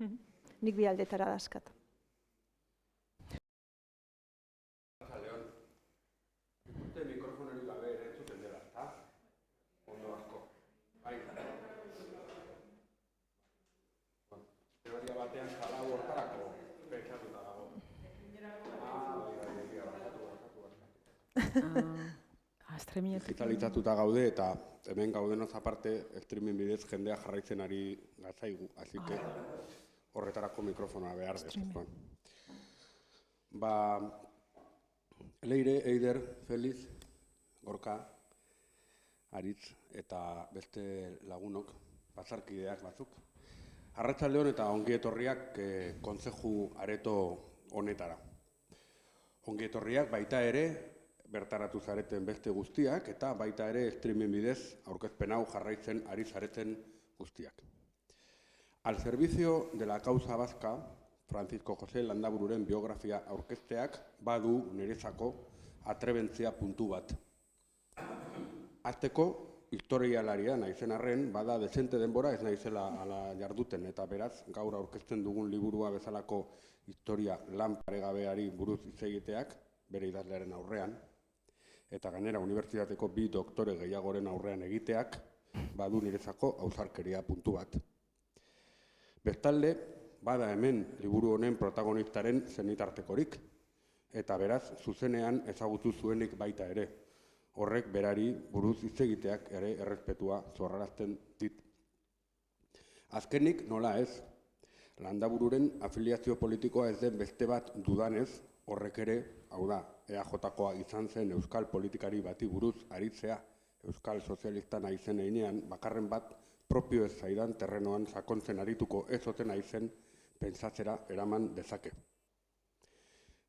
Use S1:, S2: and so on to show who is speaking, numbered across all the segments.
S1: Nik bi aldetara daskat.
S2: Mikrofonari gabe ere entzuten dela, ezta? Ondo asko. Bai. Teoria batean zala hortarako pentsatuta dago. Digitalizatuta gaude eta hemen gaudenaz aparte streaming bidez jendea jarraitzen ari gatzaigu, así que horretarako mikrofonoa behar dut. Leire, Eider, Feliz, Gorka, Aritz eta beste lagunok, batzarkideak batzuk. Arratsaldeon eta ongi etorriak kontzeju areto honetara. Ongi etorriak baita ere bertaratu zareten beste guztiak eta baita ere streaming bidez aurkezpen hau jarraitzen ari zareten guztiak. Al servicio de la causa vasca, Francisco José Landabururen biografia aurkezteak badu niretzako atrebentzia puntu bat. Hasteko, historialaria naizen arren, bada dezente denbora ez naizela ala jarduten eta beraz, gaur aurkezten dugun liburua bezalako historia lan paregabeari buruz hitz egiteak, bere idazlearen aurrean, eta gainera unibertsitateko 2 doktore gehiagoren aurrean egiteak, badu niretzako ausarkeria puntu bat. Bestalde, bada hemen liburu honen protagonistaren zenitartekorik, eta beraz, zuzenean ezagutu zuenik baita ere. Horrek berari buruz hitz egiteak ere errespetua zorrarazten dit. Azkenik, nola ez, Landabururen afiliazio politikoa ez den beste bat dudanez, horrek ere, hau da, EAJ-koa izan zen euskal politikari bati buruz aritzea, euskal sozialista naizen einean, bakarren bat propio ez zaidan terrenoan sakontzen arituko ez oten naizen pentsatzera eraman dezake.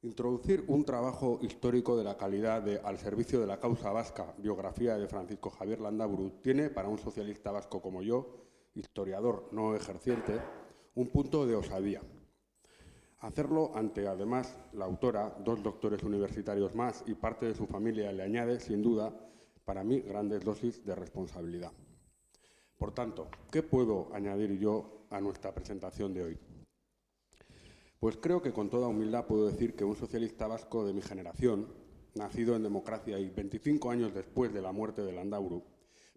S2: Introducir un trabajo histórico de la calidad de Al servicio de la causa vasca, biografía de Francisco Javier Landaburu, tiene para un socialista vasco como yo, historiador no ejerciente, un punto de osadía. Hacerlo ante, además, la autora, 2 doctores universitarios más y parte de su familia le añade, sin duda, para mí, grandes dosis de responsabilidad. Por tanto, ¿qué puedo añadir yo a nuestra presentación de hoy? Pues creo que con toda humildad puedo decir que un socialista vasco de mi generación, nacido en democracia y 25 años después de la muerte de Landaburu,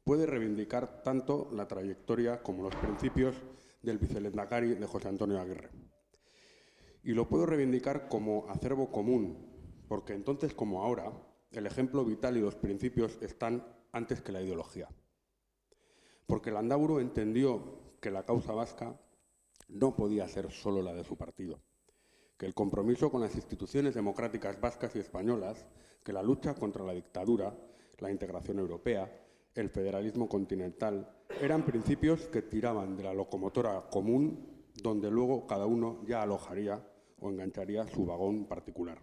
S2: puede reivindicar tanto la trayectoria como los principios del vicelehendakari de José Antonio Aguirre. Y lo puedo reivindicar como acervo común, porque entonces como ahora, el ejemplo vital y los principios están antes que la ideología. Porque Landaburu entendió que la causa vasca no podía ser solo la de su partido, que el compromiso con las instituciones democráticas vascas y españolas, que la lucha contra la dictadura, la integración europea, el federalismo continental, eran principios que tiraban de la locomotora común, donde luego cada uno ya alojaría o engancharía su vagón particular.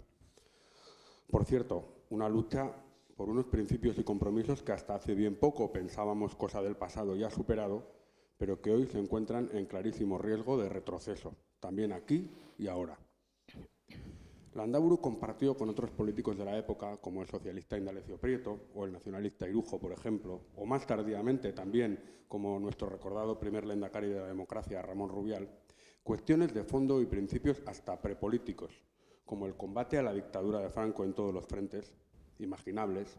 S2: Por cierto, una lucha por unos principios y compromisos que hasta hace bien poco pensábamos cosa del pasado ya superado, pero que hoy se encuentran en clarísimo riesgo de retroceso, también aquí y ahora. Landaburu compartió con otros políticos de la época, como el socialista Indalecio Prieto o el nacionalista Irujo, por ejemplo, o más tardíamente también, como nuestro recordado primer lehendakari de la democracia, Ramón Rubial, cuestiones de fondo y principios hasta prepolíticos, como el combate a la dictadura de Franco en todos los frentes imaginables,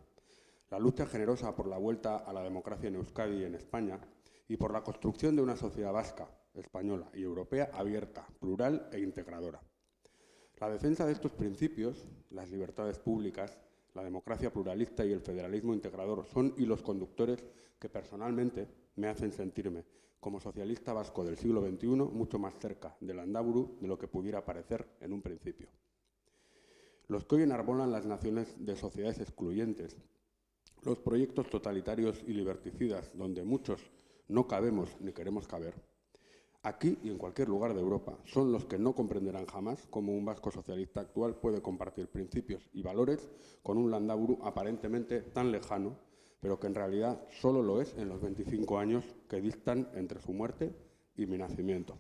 S2: la lucha generosa por la vuelta a la democracia en Euskadi y en España, y por la construcción de una sociedad vasca, española y europea abierta, plural e integradora. La defensa de estos principios, las libertades públicas, la democracia pluralista y el federalismo integrador son hilos conductores que personalmente me hacen sentirme, como socialista vasco del siglo XXI, mucho más cerca de Landaburu de lo que pudiera parecer en un principio. Los que hoy enarbolan las naciones de sociedades excluyentes, los proyectos totalitarios y liberticidas donde muchos no cabemos ni queremos caber, aquí y en cualquier lugar de Europa, son los que no comprenderán jamás cómo un vasco socialista actual puede compartir principios y valores con un Landaburu aparentemente tan lejano, pero que en realidad solo lo es en los 25 años que distan entre su muerte y mi nacimiento.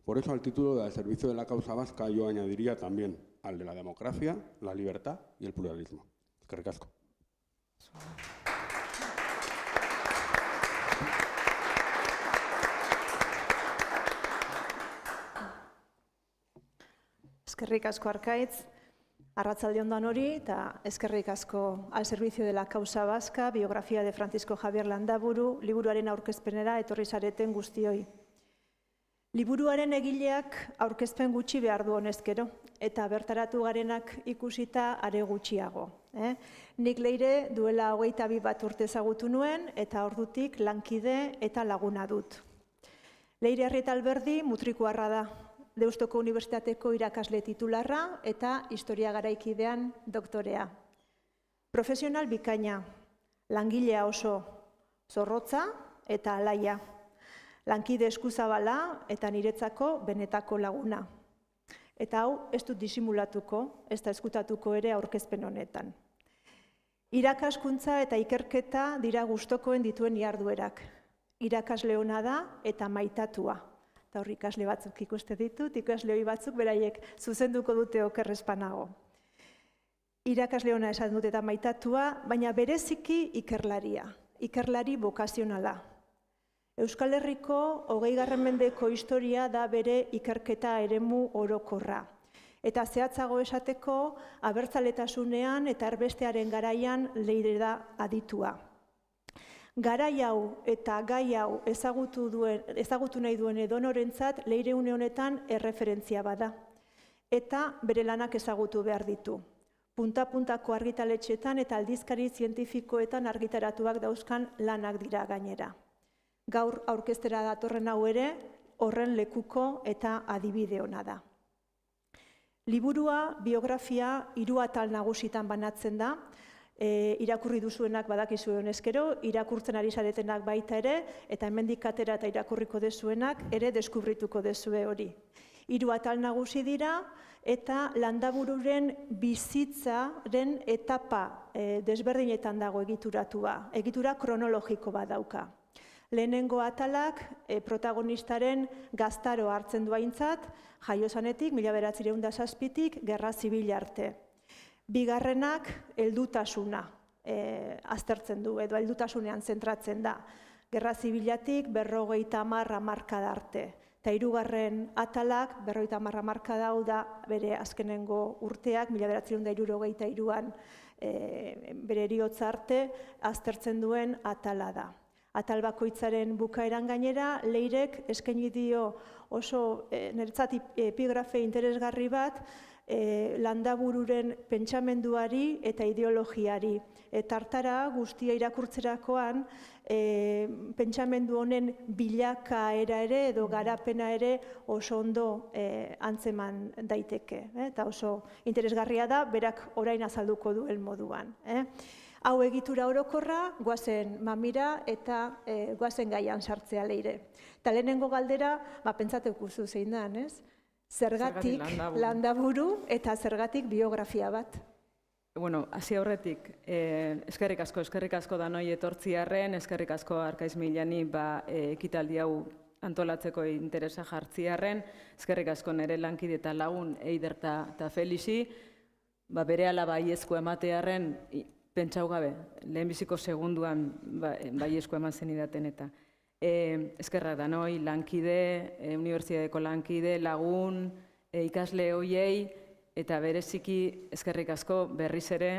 S2: Por eso al título de Al servicio de la causa vasca yo añadiría también al de la democracia, la libertad y el pluralismo. Eskerrik asko.
S1: Eskerrik asko Arkaitz, arratsalde on danori, eta eskerrik asko Al Servicio de la Causa Vasca, biografia de Francisco Javier Landaburu, liburuaren aurkezpenera etorri zareten guztioi. Liburuaren egileak aurkezpen gutxi behar du honezkero, eta bertaratu garenak ikusita are gutxiago. Nik Leire duela 22 urte ezagutu nuen, eta ordutik lankide eta laguna dut. Leire Arrieta Alberdi mutrikuarra da, Deustuko Unibertsitateko irakasle titularra eta historia garaikidean doktorea. Profesional bikaina, langilea oso, zorrotza eta alaia. Lankide eskuzabala eta niretzako benetako laguna. Eta hau ez dut disimulatuko, ez da eskutatuko ere aurkezpen honetan. Irakaskuntza eta ikerketa dira gustokoen dituen jarduerak. Irakasle ona da eta maitatua. Eta hor ikasle batzuk ikuste ditut, ikasle hori batzuk beraiek zuzenduko dute okerrezpanago. Irakasle ona esan dut eta maitatua, baina bereziki ikerlaria, ikerlari bokazionala. Euskal Herriko 20. mendeko historia da bere ikerketa eremu orokorra. Eta zehatzago esateko, abertzaletasunean eta erbestearen garaian Leire da aditua. Garai hau eta gai hau ezagutu nahi duen edonorentzat Leire une honetan erreferentzia bada. Eta bere lanak ezagutu behar ditu. Punta-puntako argitaletxetan eta aldizkari zientifikoetan argitaratuak dauzkan lanak dira gainera. Gaur aurkeztera datorren hau ere, horren lekuko eta adibide ona da. Liburua, biografia, 3 atal nagusitan banatzen da, irakurri duzuenak badakizu honezkero, irakurtzen ari zaretenak baita ere, eta hemendik atera eta irakurriko dezuenak ere deskubrituko dezue hori. 3 atal nagusi dira, eta Landabururen bizitzaren etapa desberdinetan dago egituratua, egitura kronologiko bat dauka. Lehenengo atalak protagonistaren gaztaro hartzen du aintzat, jaio zanetik, 1907tik, Gerra Zibila arte. Bigarrenak heldutasuna aztertzen du, edo heldutasunean zentratzen da. Gerra Zibilatik 50 hamarkada arte. Eta 3. atalak 50 hamarkada hau da bere azkenengo urteak, 1963an bere heriotza arte aztertzen duen atala da. Atal bakoitzaren bukaeran gainera, Leirek eskaini dio oso niretzat epigrafe interesgarri bat, Landabururen pentsamenduari eta ideologiari. Eta hartara guztia irakurtzerakoan pentsamendu honen bilakaera ere edo garapena ere oso ondo antzeman daiteke. Eta oso interesgarria da, berak orain azalduko duen moduan. Hau egitura orokorra, goazen mamira eta goazen gaian sartzea Leire. Eta lehenengo galdera, pentsatekuzu zein da, ez? Zergatik Landaburu eta zergatik biografia bat?
S3: Bueno, hasi aurretik, eskerrik asko danoi etortziarren, eskerrik asko Arkaiz Milani ekitaldi hau antolatzeko interesa jartziarren, eskerrik asko nire lankide eta lagun Eider eta Felixi, bere alaba baiezko ematearren, pentsau gabe, lehenbiziko segunduan baiezko eman zenidaten eta. Eskerrak danoi, lankide, unibertsitateko lankide, lagun, ikasle hoiei, eta bereziki eskerrik asko berriz ere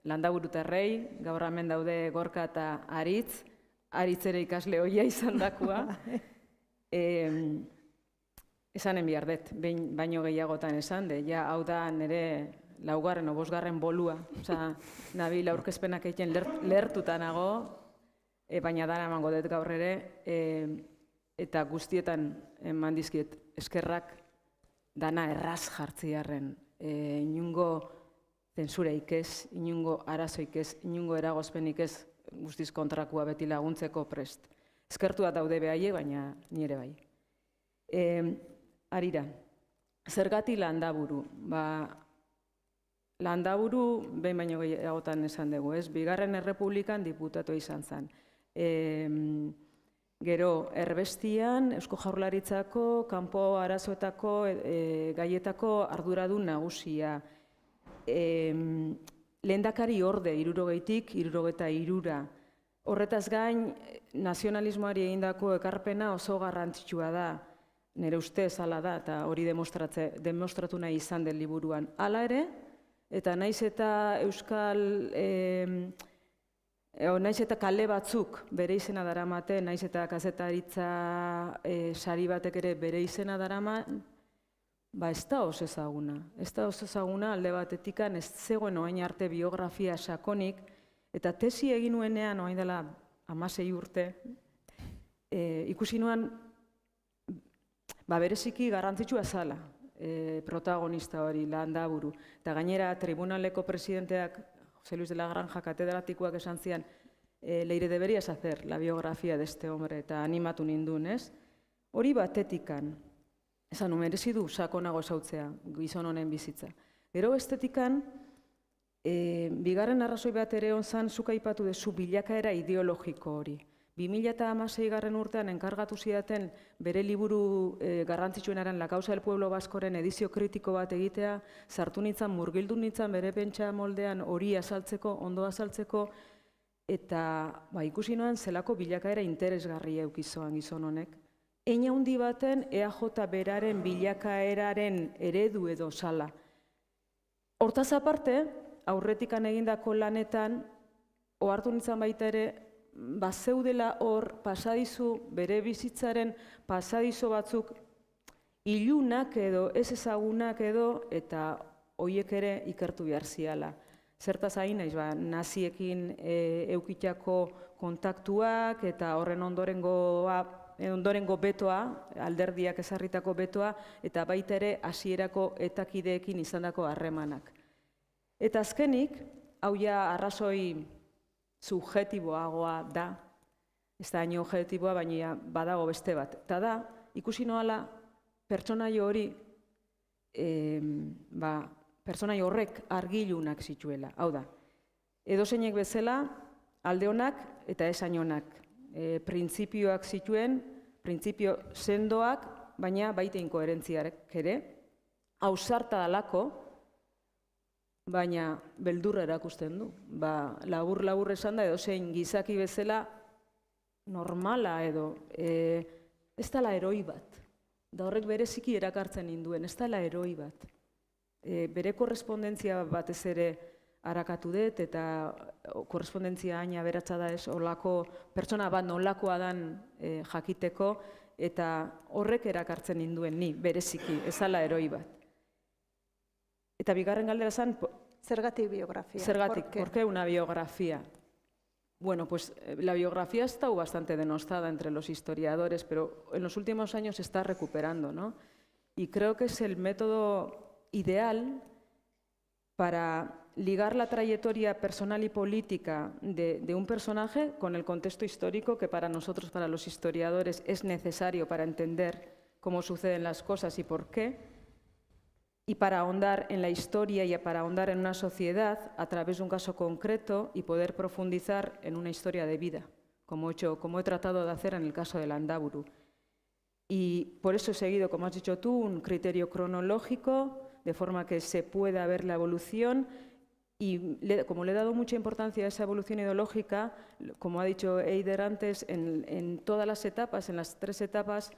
S3: Landaburutarrei, gaur hemen daude Gorka eta Aritz ere ikasle hoia izan dakua. Esanen behar dut, baino gehiagotan esan, ja hau da nire 4. o 5. bolua, nabil aurkezpenak egiten lehertuta nago, baina dara emango dut gaur ere, eta guztietan eman dizkiet eskerrak dana erraz jartziarren, inungo zensureik ez, inungo arazoik ez, inungo eragozpenik ez, guztiz kontrakua beti laguntzeko prest. Eskertua daude behaiek, baina nire bai. Harira, zergati Landaburu, Landaburu, behin baino gehiagotan esan dugu, ez? 2. Errepublikan diputatu izan zen. Gero, Erbestian, Eusko Jaurlaritzako, kanpo arazoetako, gaietako arduradun nagusia. Lehendakari orde, 60tik 63. Horretaz gain, nazionalismoari egindako ekarpena oso garrantzitsua da. nire ustez hala da, eta hori demostratu nahi izan den liburuan. Hala ere, eta naiz eta naiz eta kale batzuk bere izena daramate, naiz eta kazetaritza sari batek ere bere izena daraman, ez da oso ezaguna. Ez da oso ezaguna alde batetikan ez zegoen orain arte biografia sakonik, eta tesi egin nuenean orain dela 16 urte, ikusi nuen bereziki garrantzitsua zala protagonista hori, Landaburu. Eta gainera tribunaleko presidenteak, José Luis de la Granja katedratikoak esan zian, leire deberías hacer la biografía de este hombre, eta animatu nindun, ez? Hori batetikan, esan merezi du sakonago esautzea gizon honen bizitza. Gero estetikan, bigarren arrazoi bat ere onzan zuk aipatu dezu bilakaera ideologiko hori. 2016 urtean enkargatu zidaten bere liburu garrantzitsuenaren La causa del pueblo vascoren edizio kritiko bat egitea, sartu nintzen, murgildu nintzen bere pentsa moldean hori azaltzeko, ondo azaltzeko, eta ikusi nuen zelako bilakaera interesgarria eukizoan gizon honek. Hein handi baten EAJ beraren bilakaeraren eredu edo sala. Hortaz aparte, aurretikan egindako lanetan, ohartu nintzen baita ere, bazeudela hor pasadizu, bere bizitzaren pasadizo batzuk ilunak edo, ez ezagunak edo, eta horiek ere ikertu behar ziala. Zertaz hain naiz, naziekin eukitako kontaktuak eta horren ondorengo betoa, alderdiak ezarritako betoa, eta baita ere hasierako etakideekin izandako harremanak. Eta azkenik, hau ja arrazoi subjetiboagoa da, ez da hain objektiboa, baina badago beste bat. Eta da, ikusi noala pertsonaio hori, pertsonaio horrek argilunak zituela. Hau da, edozeinek bezala, alde honak eta ez hain honak. Printzipioak zituen, printzipio sendoak, baina baita inkoherentziarek ere, ausarta dalako, baina beldurra erakusten du. Labur esan da, edozein gizaki bezala normala edo, ez dela heroi bat. Da horrek bereziki erakartzen ninduen, ez dela heroi bat. Bere korrespondentzia batez ere harakatu dut, eta korrespondentzia hain aberatsa da ez, olako pertsona bat nolakoa dan jakiteko, eta horrek erakartzen ninduen ni, bereziki, ez dela heroi bat. Eta bigarren galdera zen...
S1: Zergatik biografía?
S3: Zergatik, ¿por qué una biografía? Bueno, pues la biografía ha estado bastante denostada entre los historiadores, pero en los últimos años se está recuperando, ¿no? Y creo que es el método ideal para ligar la trayectoria personal y política de un personaje con el contexto histórico que para nosotros, para los historiadores, es necesario para entender cómo suceden las cosas y por qué, y para ahondar en la historia y para ahondar en una sociedad a través de un caso concreto y poder profundizar en una historia de vida, como he tratado de hacer en el caso de Landaburu. Y por eso he seguido, como has dicho tú, un criterio cronológico, de forma que se pueda ver la evolución, y como le he dado mucha importancia a esa evolución ideológica, como ha dicho Eider antes, en todas las etapas, en las 3 etapas,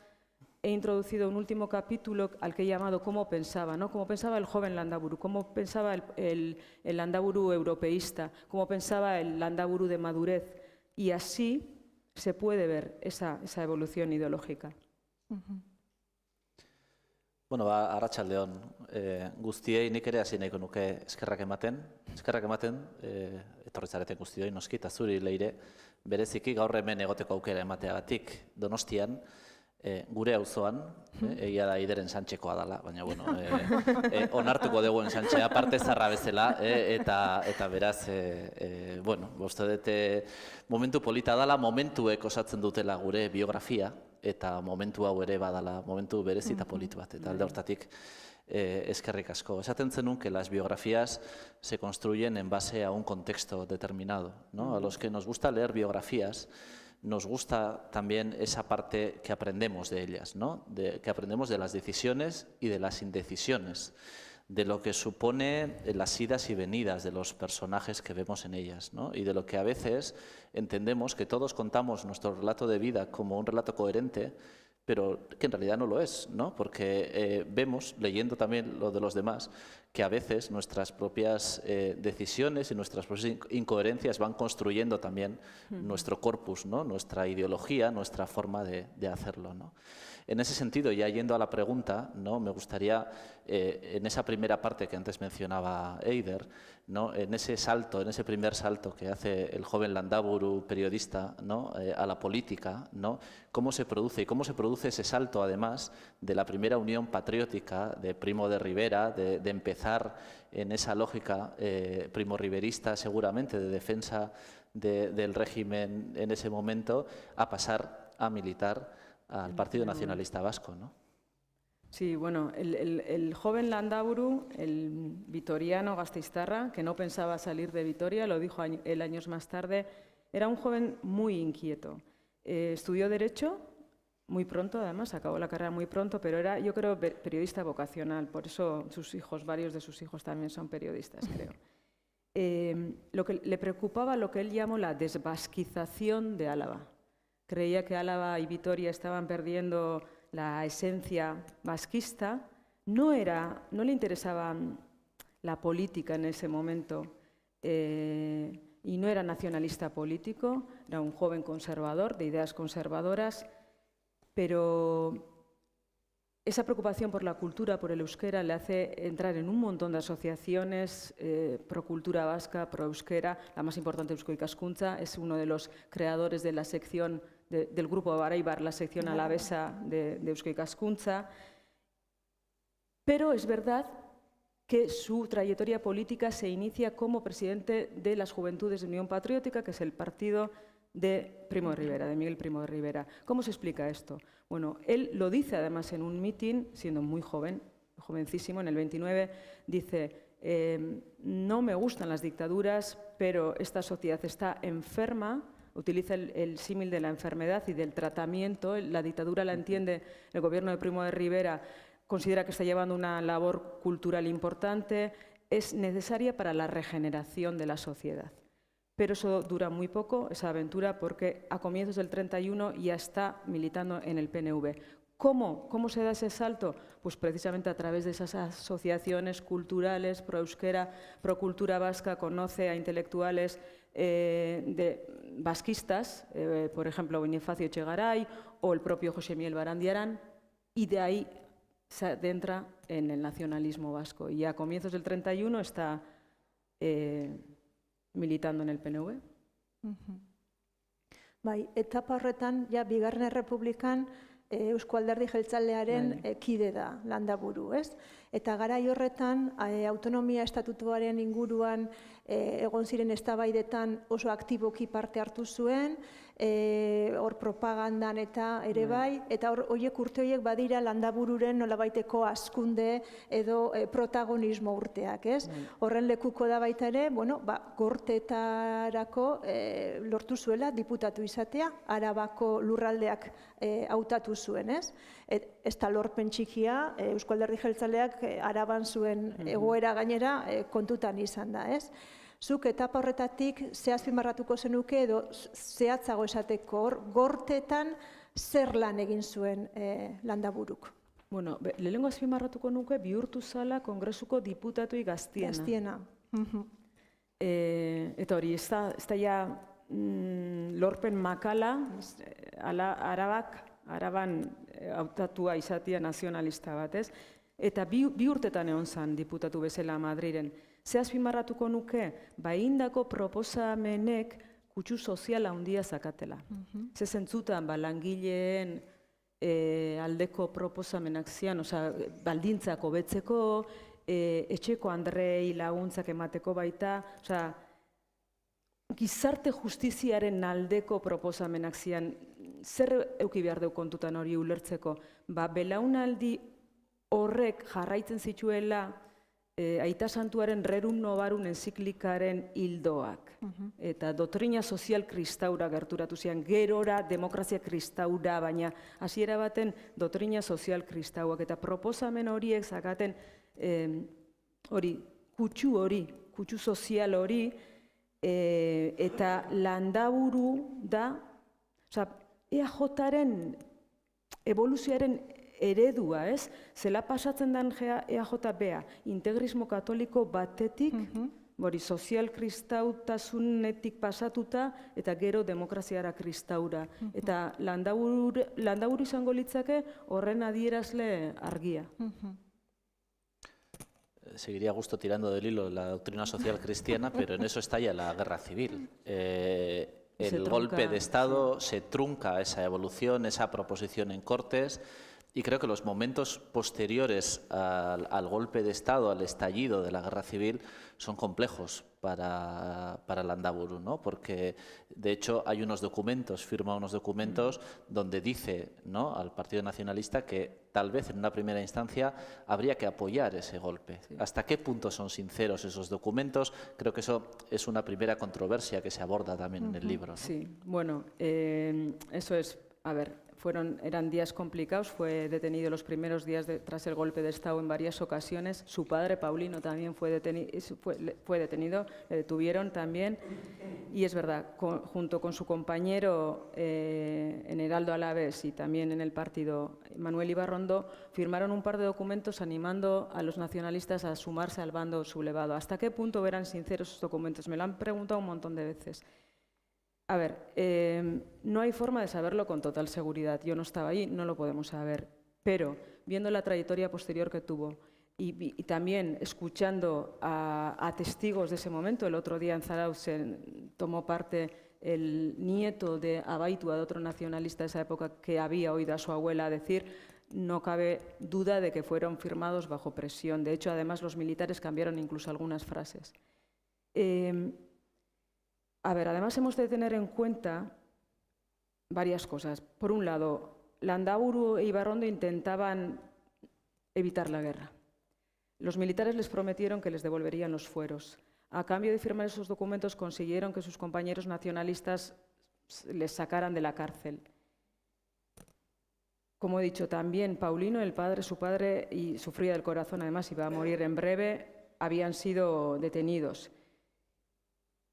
S3: he introducido un último capítulo al que he llamado Cómo pensaba, ¿no? Cómo pensaba el joven Landaburu, cómo pensaba el Landaburu europeísta, cómo pensaba el Landaburu de madurez. Y así se puede ver esa evolución ideológica.
S4: Bueno, arratsaldeon guztiei, nik ere hasi nahiko nuke eskerrak ematen, etorri zareten guztioi noski, eta zuri Leire, bereziki gaur hemen egoteko aukera emateagatik Donostian, gure auzoan, egia da Ideren Santxekoa dela, baina bueno, onartuko duguen Santxea, parte zarra bezala, eta beraz, bueno, uste dut momentu polita dela, momentuek osatzen dutela gure biografia, eta momentu hau ere badala, momentu berezita politu bat, eta alde hortatik eskerrik asko. Esaten zenun que las biografías se construyen en base a un contexto determinado, ¿no? A los que nos gusta leer biografías, nos gusta también esa parte que aprendemos de ellas, ¿no? Que aprendemos de las decisiones y de las indecisiones, de lo que supone las idas y venidas de los personajes que vemos en ellas, ¿no? Y de lo que a veces entendemos que todos contamos nuestro relato de vida como un relato coherente, pero que en realidad no lo es, ¿no? Porque vemos, leyendo también lo de los demás, que a veces nuestras propias decisiones y nuestras propias incoherencias van construyendo también nuestro corpus, ¿no? Nuestra ideología, nuestra forma de hacerlo, ¿no? En ese sentido, ya yendo a la pregunta, ¿no? Me gustaría, en esa primera parte que antes mencionaba Eider, ¿no? En ese salto, en ese primer salto que hace el joven Landaburu, periodista, ¿no? A la política, ¿no? Cómo se produce y cómo se produce ese salto, además, de la primera unión patriótica de Primo de Rivera, de empezar en esa lógica primo-riverista, seguramente, de defensa del régimen en ese momento, a pasar a militar al Partido Nacionalista Vasco, ¿no?
S3: Sí, bueno, el joven Landaburu, el vitoriano gasteiztarra, que no pensaba salir de Vitoria, lo dijo él años más tarde, era un joven muy inquieto. Estudió Derecho muy pronto, además, acabó la carrera muy pronto, pero era, yo creo, periodista vocacional, por eso sus hijos, varios de sus hijos también son periodistas, creo. Lo que le preocupaba, lo que él llamó la desvasquización de Álava. Creía que Álava y Vitoria estaban perdiendo la esencia vasquista. No le interesaba la política en ese momento y no era nacionalista político, era un joven conservador, de ideas conservadoras, pero esa preocupación por la cultura, por el euskera, le hace entrar en un montón de asociaciones pro cultura vasca, pro euskera. La más importante, Eusko Ikaskuntza, es uno de los creadores de la sección del grupo Baraibar, la sección alavesa de Eusko Ikaskuntza. Pero es verdad que su trayectoria política se inicia como presidente de las Juventudes de Unión Patriótica, que es el partido de Primo de Rivera, de Miguel Primo de Rivera. ¿Cómo se explica esto? Bueno, él lo dice además en un mitin, siendo muy joven, jovencísimo, en el 29, dice, no me gustan las dictaduras, pero esta sociedad está enferma. Utiliza el símil de la enfermedad y del tratamiento. La dictadura la entiende el gobierno de Primo de Rivera, considera que está llevando una labor cultural importante, es necesaria para la regeneración de la sociedad. Pero eso dura muy poco, esa aventura, porque a comienzos del 31 ya está militando en el PNV. ¿Cómo se da ese salto? Pues precisamente a través de esas asociaciones culturales, pro euskera, pro cultura vasca, conoce a intelectuales vasquistas, por ejemplo, Bonifacio Echegaray o el propio José Miguel Barandiarán, y de ahí se adentra en el nacionalismo vasco. Y a comienzos del 31 está militando en el PNV.
S1: Bai, etapa horretan, ja, bigarren errepublikan Eusko Alderdi Jeltzalearen kide da Landaburu, ez? Eta garai horretan, autonomia estatutuaren inguruan egon ziren eztabaidetan oso aktiboki parte hartu zuen, hor propagandan eta ere bai, eta horiek urte horiek badira Landabururen nolabaiteko hazkunde edo protagonismo urteak, ez? Horren lekuko da baita ere, bueno, gorteetarako lortu zuela diputatu izatea, Arabako lurraldeak hautatu zuen, ez? Ez da lorpen txikia, Eusko Alderdi Jeltzaleak Araban zuen egoera gainera kontutan izan da, ez? Zuk etapa horretatik ze azpimarratuko zenuke edo zehatzago esateko gorteetan zer lan egin zuen Landaburuk?
S3: Bueno, lehenengo azpimarratuko nuke bihurtu zala Kongresuko diputatuei gaztiena.
S1: Gaztiena.
S3: Eta hori, ez da ja lorpen makala, Araban hautatua izatea nazionalista bat, ez? Eta bi urtetan egon zen diputatu bezala Madrilen. Ze azpimarratuko nuke, indako proposamenek kutsu soziala handia zakatela. Ze zentzutan, langileen aldeko proposamenak zian, baldintzak hobetzeko, etxeko andrei laguntzak emateko baita, gizarte justiziaren aldeko proposamenak zian, zer euki behar deu kontutan hori ulertzeko? Belaunaldi horrek jarraitzen zituela Aita Santuaren Rerum Novarum enziklikaren hildoak. Eta doktrina sozial kristaura gerturatu zian, gerora demokrazia kristaura, baina hasiera baten doktrina sozial kristauak. Eta proposamen horiek zakaten kutsu sozial hori, eta Landaburu da, EAJaren evoluzioaren eredua, ez? Zela pasatzen den EAJB-a, integrismo katoliko batetik, hori sozial-kristautasunetik pasatuta, eta gero demokraziara kristaura. Eta Landaburu izango litzake horren adierazle argia.
S4: Seguiría a gusto tirando del hilo la doctrina social cristiana, pero en eso estalla la guerra civil. El golpe de Estado se trunca esa evolución, esa proposición en Cortes, y creo que los momentos posteriores al golpe de Estado, al estallido de la guerra civil, son complejos para Landaburu, ¿no? Porque, de hecho, hay unos documentos, firma unos documentos donde dice, ¿no?, al Partido Nacionalista que tal vez en una primera instancia habría que apoyar ese golpe. Sí. ¿Hasta qué punto son sinceros esos documentos? Creo que eso es una primera controversia que se aborda también en el libro, ¿no?
S3: Sí, bueno, eso es, a ver, eran días complicados, fue detenido los primeros días tras el golpe de Estado en varias ocasiones. Su padre, Paulino, también fue detenido, le detuvieron también. Y es verdad, junto con su compañero en Heraldo Alavés y también en el partido, Manuel Ibarrondo, firmaron un par de documentos animando a los nacionalistas a sumarse al bando sublevado. ¿Hasta qué punto eran sinceros esos documentos? Me lo han preguntado un montón de veces. A ver, no hay forma de saberlo con total seguridad. Yo no estaba ahí, no lo podemos saber. Pero viendo la trayectoria posterior que tuvo y también escuchando a testigos de ese momento, el otro día en Zarautz tomó parte el nieto de Abaitua, de otro nacionalista de esa época, que había oído a su abuela decir, no cabe duda de que fueron firmados bajo presión. De hecho, además, los militares cambiaron incluso algunas frases. A ver, además hemos de tener en cuenta varias cosas. Por un lado, Landaburu e Ibarrondo intentaban evitar la guerra. Los militares les prometieron que les devolverían los fueros. A cambio de firmar esos documentos consiguieron que sus compañeros nacionalistas les sacaran de la cárcel. Como he dicho, también Paulino, su padre, y sufría del corazón, además iba a morir en breve, habían sido detenidos.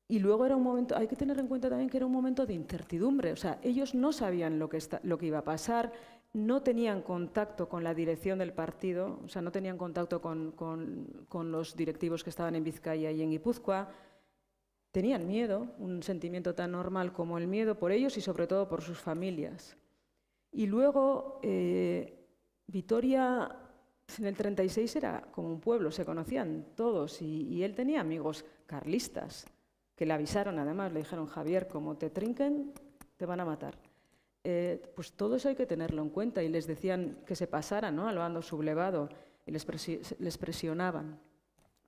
S3: Y luego era un momento, hay que tener en cuenta también que era un momento de incertidumbre, o sea, ellos no sabían lo que iba a pasar, no tenían contacto con la dirección del partido, o sea, no tenían contacto con los directivos que estaban en Vizcaya y en Guipúzcoa, tenían miedo, un sentimiento tan normal como el miedo por ellos y sobre todo por sus familias. Y luego, Vitoria en el 36 era como un pueblo, se conocían todos y él tenía amigos carlistas, que le avisaron además, le dijeron, Javier, como te trinquen, te van a matar. Pues todo eso hay que tenerlo en cuenta y les decían que se pasaran, ¿no?, al bando sublevado y les presionaban,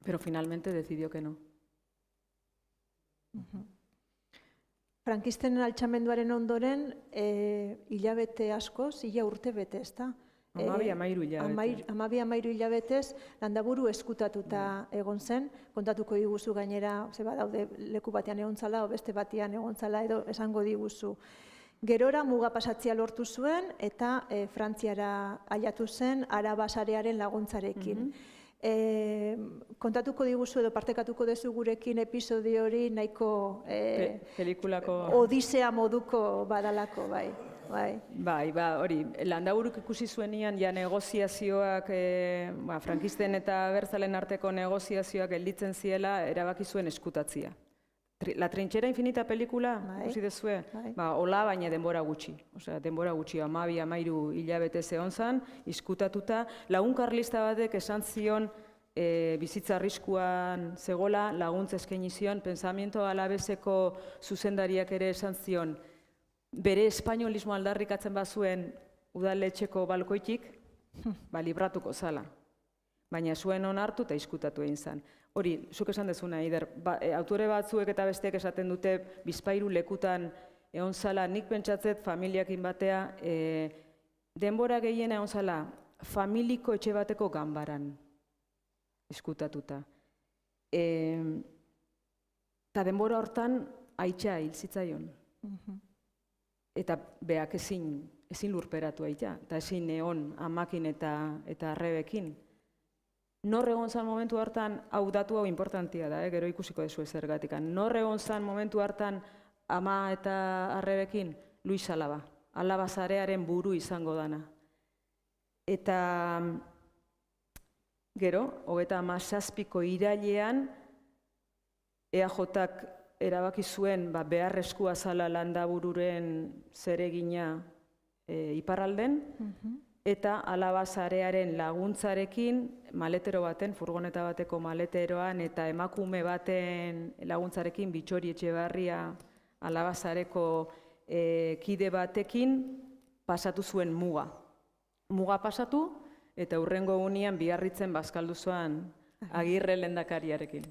S3: pero finalmente decidió que no.
S1: Frankisten altxamenduaren ondoren, hilabete askoz, urte bete, ezta?
S3: 12 hilabete.
S1: 12 hilabetez Landaburu eskutatuta egon zen, kontatuko diguzu gainera, daude leku batean egon zala, o beste batean egon zala, edo esango diguzu. Gerora muga pasatzea lortu zuen eta Frantziara aiatu zen Araba sarearen laguntzarekin. Kontatuko diguzu edo partekatuko duzu gurekin episodio hori nahiko odisea moduko badalako, bai.
S3: Bai, hori, Landaburuk ikusi zuenian ja negoziazioak, frankisten eta abertzalen arteko negoziazioak gelditzen ziela, erabaki zuen eskutatzia. La trinchera infinita pelikula, ikusi dezue, hola baina denbora gutxi. Osea, denbora gutxi, 12-13 hilabete zehon zan, izkutatuta, lagun karlista batek esan zion bizitza arriskuan zegola, laguntza eskaini zion, Pensamiento Alaveseko zuzendariak ere esan zion, bere espainolismo aldarrikatzen bazuen udaletxeko balkoitik, libratuko zala. Baina zuen onartu eta izkutatu egin zen. Hori, zuk esan dezuna, Eider, autore batzuek eta besteek esaten dute bizpahiru lekutan egon zala, nik pentsatzet familiakin batea, denbora gehien egon zala, familiko etxe bateko ganbaran izkutatuta. Eta denbora hortan aitza hil zitzaion. Eta beak ezin lurperatu aita, eta ezin egon amakin eta arrebekin. Nor egon zan momentu hartan, hau datu hau importantia da, gero ikusiko dezu zergatik. Nor egon zan momentu hartan ama eta arrebekin, Luis Alaba. Alaba zarearen buru izango dana. Eta gero, 37ko irailean, EAJak erabaki zuen beharrezkoa zala Landabururen zeregina iparralden, eta Alaba sarearen laguntzarekin, maletero baten, furgoneta bateko maleteroan, eta emakume baten laguntzarekin, Bitxori Etxebarria Alaba sareko kide batekin, pasatu zuen muga. Muga pasatu, eta hurrengo egunean Biarritzen bazkaldu zuen Agirre lehendakariarekin.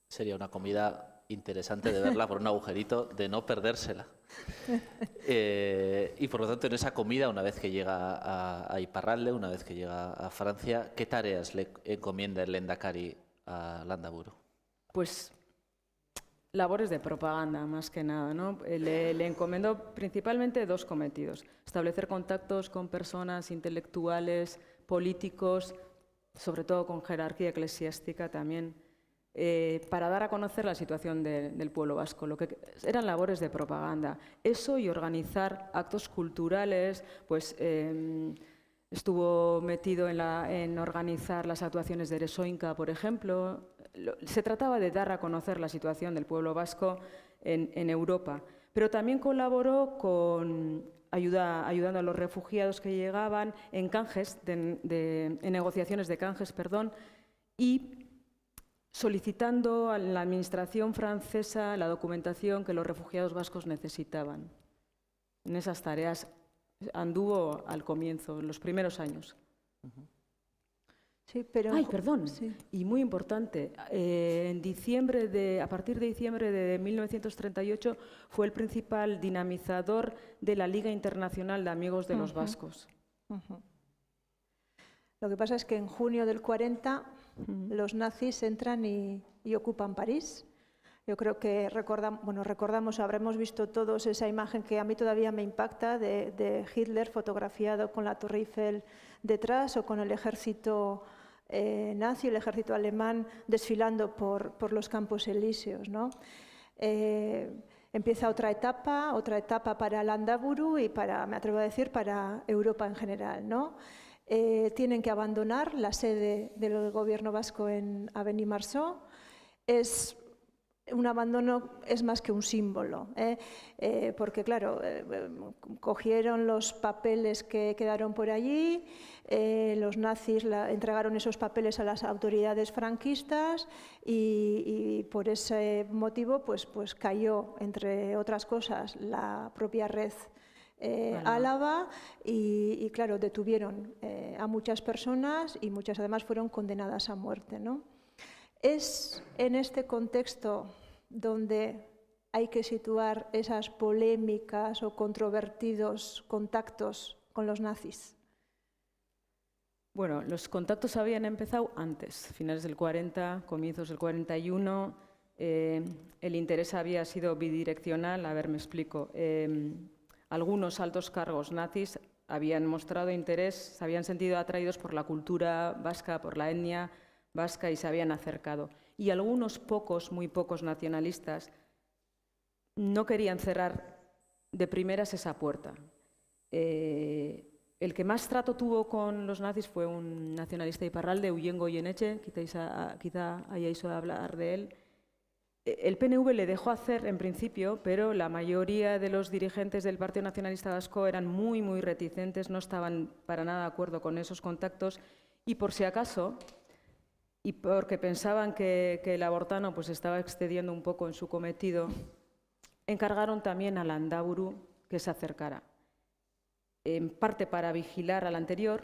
S4: Sería una comida interesante de verla por un agujerito, de no perdérsela. Y por lo tanto, en esa comida, una vez que llega a Iparralde, una vez que llega a Francia, ¿qué tareas le encomienda el lehendakari a Landaburu?
S3: Pues labores de propaganda, más que nada, ¿no? Le encomendó principalmente 2 cometidos. Establecer contactos con personas intelectuales, políticos, sobre todo con jerarquía eclesiástica también, para dar a conocer la situación del pueblo vasco. Lo que eran labores de propaganda. Eso y organizar actos culturales, pues estuvo metido en organizar las actuaciones de Eresoinka, por ejemplo. Se trataba de dar a conocer la situación del pueblo vasco en Europa, pero también colaboró ayudando a los refugiados que llegaban en canjes, en negociaciones de canjes, y solicitando a la administración francesa la documentación que los refugiados vascos necesitaban. En esas tareas anduvo al comienzo, en los primeros años.
S1: Sí, pero...
S3: Ay, perdón,
S1: sí.
S3: y muy importante, a partir de diciembre de 1938 fue el principal dinamizador de la Liga Internacional de Amigos de los Vascos.
S1: Lo que pasa es que en junio del 40 los nazis entran y ocupan París. Yo creo que recordamos, habremos visto todos esa imagen que a mí todavía me impacta de Hitler fotografiado con la Torre Eiffel detrás o con el ejército nazi, el ejército alemán desfilando por los Campos Elíseos, ¿no? Empieza otra etapa para Landaburu y me atrevo a decir, para Europa en general, ¿no? Tienen que abandonar la sede del gobierno vasco en Avenue Marceau. Un abandono es más que un símbolo, porque claro, cogieron los papeles que quedaron por allí, los nazis entregaron esos papeles a las autoridades franquistas y por ese motivo pues cayó, entre otras cosas, la propia red Álava y claro, detuvieron a muchas personas y muchas además fueron condenadas a muerte, ¿no? Es en este contexto donde hay que situar esas polémicas o controvertidos contactos con los nazis.
S3: Bueno, los contactos habían empezado antes, finales del 40, comienzos del 41. El interés había sido bidireccional. A ver, me explico. Algunos altos cargos nazis habían mostrado interés, se habían sentido atraídos por la cultura vasca, por la etnia vasca y se habían acercado. Y algunos muy pocos nacionalistas no querían cerrar de primeras esa puerta. El que más trato tuvo con los nazis fue un nacionalista de Iparralde, Eugene Goyeneche, quizá hayáis oído hablar de él. El PNV le dejó hacer en principio, pero la mayoría de los dirigentes del Partido Nacionalista Vasco eran muy reticentes, no estaban para nada de acuerdo con esos contactos y por si acaso, y porque pensaban que el abortano pues estaba excediendo un poco en su cometido, encargaron también a Landaburu que se acercara. En parte para vigilar al anterior,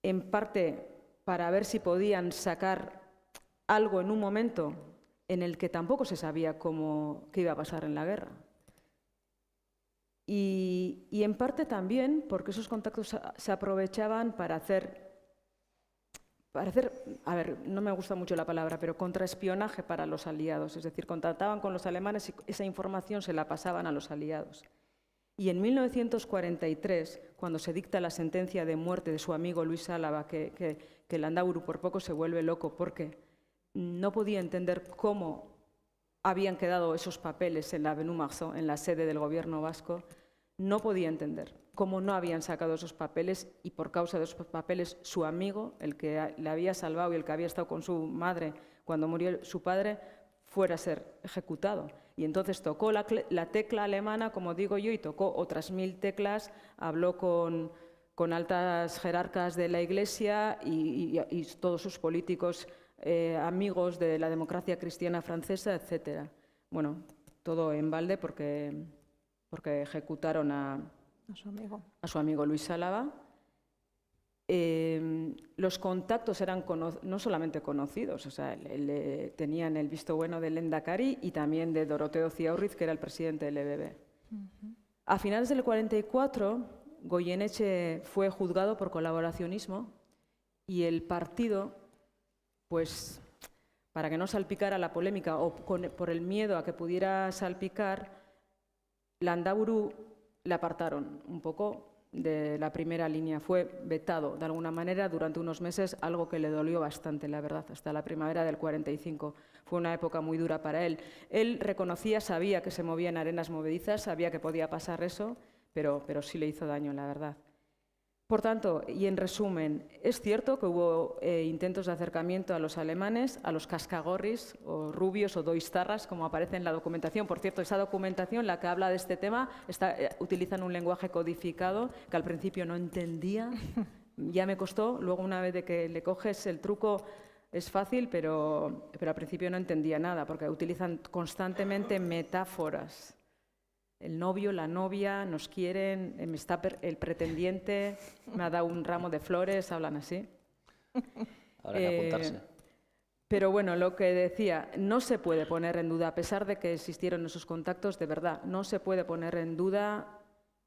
S3: en parte para ver si podían sacar algo en un momento en el que tampoco se sabía qué iba a pasar en la guerra. Y en parte también porque esos contactos se aprovechaban para hacer, a ver, no me gusta mucho la palabra, pero contraespionaje para los aliados. Es decir, contactaban con los alemanes y esa información se la pasaban a los aliados. Y en 1943, cuando se dicta la sentencia de muerte de su amigo Luis Álava, que Landaburu por poco se vuelve loco porque no podía entender cómo habían quedado esos papeles en la Avenue Marceau, en la sede del gobierno vasco, no podía entender cómo no habían sacado esos papeles y por causa de esos papeles su amigo, el que le había salvado y el que había estado con su madre cuando murió su padre, fuera a ser ejecutado. Y entonces tocó la tecla alemana, como digo yo, y tocó otras 1000 teclas, habló con altas jerarcas de la Iglesia y todos sus políticos amigos de la democracia cristiana francesa, etc. Bueno, todo en balde porque ejecutaron a su amigo Luis Álava. Los contactos eran no solamente conocidos, o sea, tenían el visto bueno del Lehendakari y también de Doroteo Ciaurriz, que era el presidente del EBB. A finales del 44, Goyeneche fue juzgado por colaboracionismo y el partido, pues, para que no salpicara la polémica o por el miedo a que pudiera salpicar, Landaburu le apartaron un poco de la primera línea. Fue vetado de alguna manera durante unos meses, algo que le dolió bastante, la verdad, hasta la primavera del 45. Fue una época muy dura para él. Él reconocía, sabía que se movía en arenas movedizas, sabía que podía pasar eso, pero sí le hizo daño, la verdad. Por tanto, y en resumen, es cierto que hubo intentos de acercamiento a los alemanes, a los cascagorris, o rubios, o doistarras, como aparece en la documentación. Por cierto, esa documentación, la que habla de este tema, utilizan un lenguaje codificado que al principio no entendía. Ya me costó, luego una vez de que le coges el truco es fácil, pero al principio no entendía nada, porque utilizan constantemente metáforas. El novio, la novia, nos quieren, está el pretendiente, me ha dado un ramo de flores, hablan así.
S4: Habrá que apuntarse.
S3: Pero bueno, lo que decía, no se puede poner en duda, a pesar de que existieron esos contactos, de verdad, no se puede poner en duda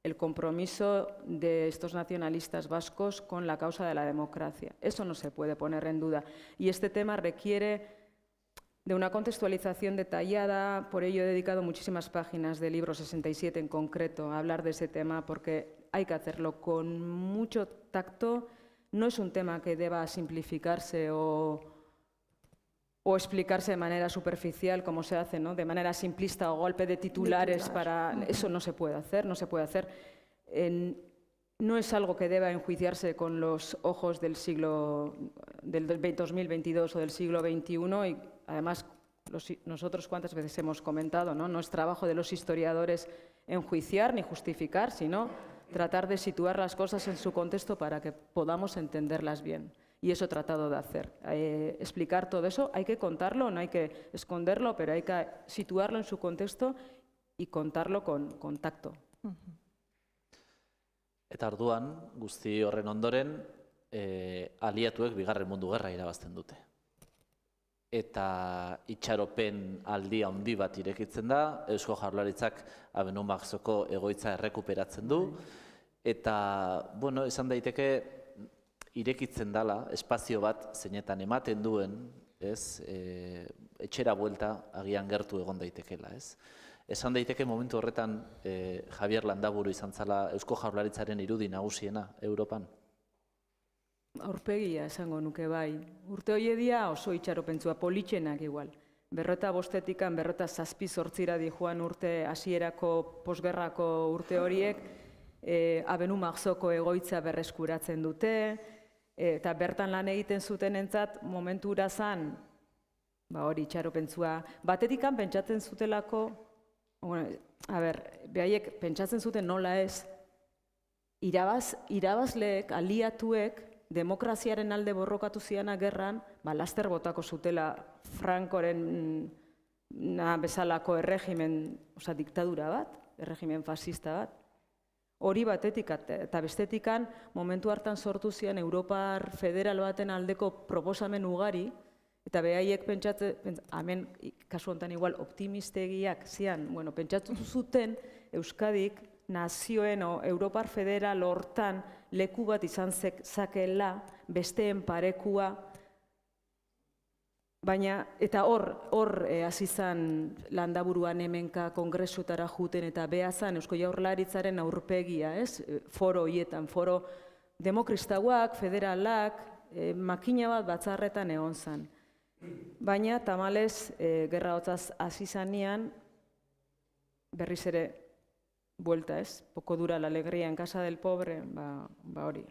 S3: el compromiso de estos nacionalistas vascos con la causa de la democracia. Eso no se puede poner en duda. Y este tema requiere de una contextualización detallada, por ello he dedicado muchísimas páginas del libro 67 en concreto a hablar de ese tema, porque hay que hacerlo con mucho tacto. No es un tema que deba simplificarse o explicarse de manera superficial, como se hace, ¿no? De manera simplista o golpe de titulares. Eso no se puede hacer, no se puede hacer. No es algo que deba enjuiciarse con los ojos del 2022 o del siglo XXI y además nosotros cuántas veces hemos comentado, ¿no? No es trabajo de los historiadores enjuiciar ni justificar, sino tratar de situar las cosas en su contexto para que podamos entenderlas bien. Y eso he tratado de hacer. Explicar todo eso, hay que contarlo, no hay que esconderlo, pero hay que situarlo en su contexto y contarlo con tacto.
S4: Eta orduan, guzti horren ondoren, aliatuek Bigarren Mundu Gerra irabazten dute. Eta itxaropen aldi handi bat irekitzen da, Eusko Jaurlaritzak Abenumagzoko egoitza errekuperatzen du, eta, bueno, esan daiteke irekitzen dala, espazio bat zeinetan ematen duen, ez, etxera buelta agian gertu egon daitekela, ez. Esan daiteke momentu horretan Javier Landaburu izan zala Eusko Jaurlaritzaren irudi nagusiena Europan?
S3: Aurpegia esango nuke bai. Urte horiedia oso itxaropentzua, politxenak igual. 45-etikan 47-8 dijoan urte hasierako posgerrako urte horiek, Abenumagzoko egoitza berreskuratzen dute, eta bertan lan egiten zutenentzat momentura zan, hori itxaropentzua, batetikan pentsatzen zutelako, behaiek pentsatzen zuten nola ez, irabazleek, aliatuek, demokraziaren alde borrokatu ziana gerran, laster botako zutela Frankoren bezalako erregimen, diktadura bat, erregimen fascista bat. Hori batetik eta bestetikan momentu hartan sortu zian Europar federal baten aldeko proposamen ugari, eta behaiek hemen kasu honetan igual optimistegiak zian, pentsatu zuten Euskadik nazioen o Europar federal hortan leku bat izan zakeela besteen parekua, baina eta hor hasi zan Landaburuan hemenka kongresutara juten eta behazan Eusko Jaurlaritzaren aurpegia, ez? Foro hoietan, foro demokristauak, federalak, makina bat batzarretan egon zan. Baina tamalez gerra hotzaz hasi zanean berriz ere buelta, ez? Poco dura la alegría en casa del pobre, ba hori.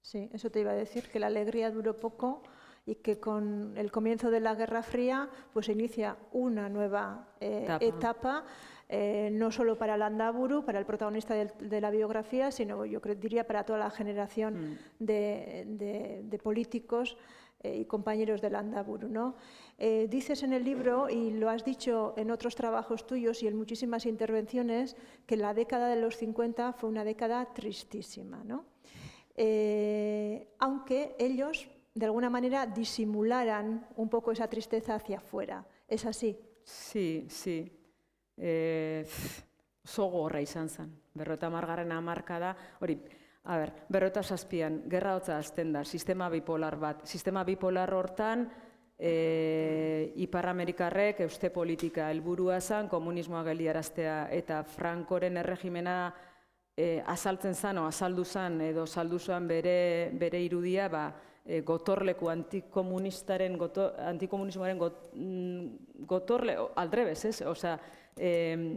S1: Sí, eso te iba a decir, que la alegría duró poco y que con el comienzo de la Guerra Fría pues se inicia una nueva etapa, no solo para Landaburu, para el protagonista de la biografía, sino yo diría para toda la generación de políticos y compañeros de Landaburu, ¿no? Dices en el libro, y lo has dicho en otros trabajos tuyos y en muchísimas intervenciones, que la década de los 50 fue una década tristísima, ¿no? Aunque ellos, de alguna manera, disimularan un poco esa tristeza hacia afuera. ¿Es así?
S3: Sí. Oso gogorra izan zen. 50. hamarkada, hori, a ber, 57an, gerra hotza hasten da, sistema bipolar bat. Sistema bipolar hortan, Ipar-Amerikarrek euste politika helburua zen, komunismoa geldiaraztea eta Frankoren erregimena azaltzen zen, azaldu zen, edo saldu zuen bere irudia, gotorleku antikomunismoaren gotorle, aldrebez, ez? Osea,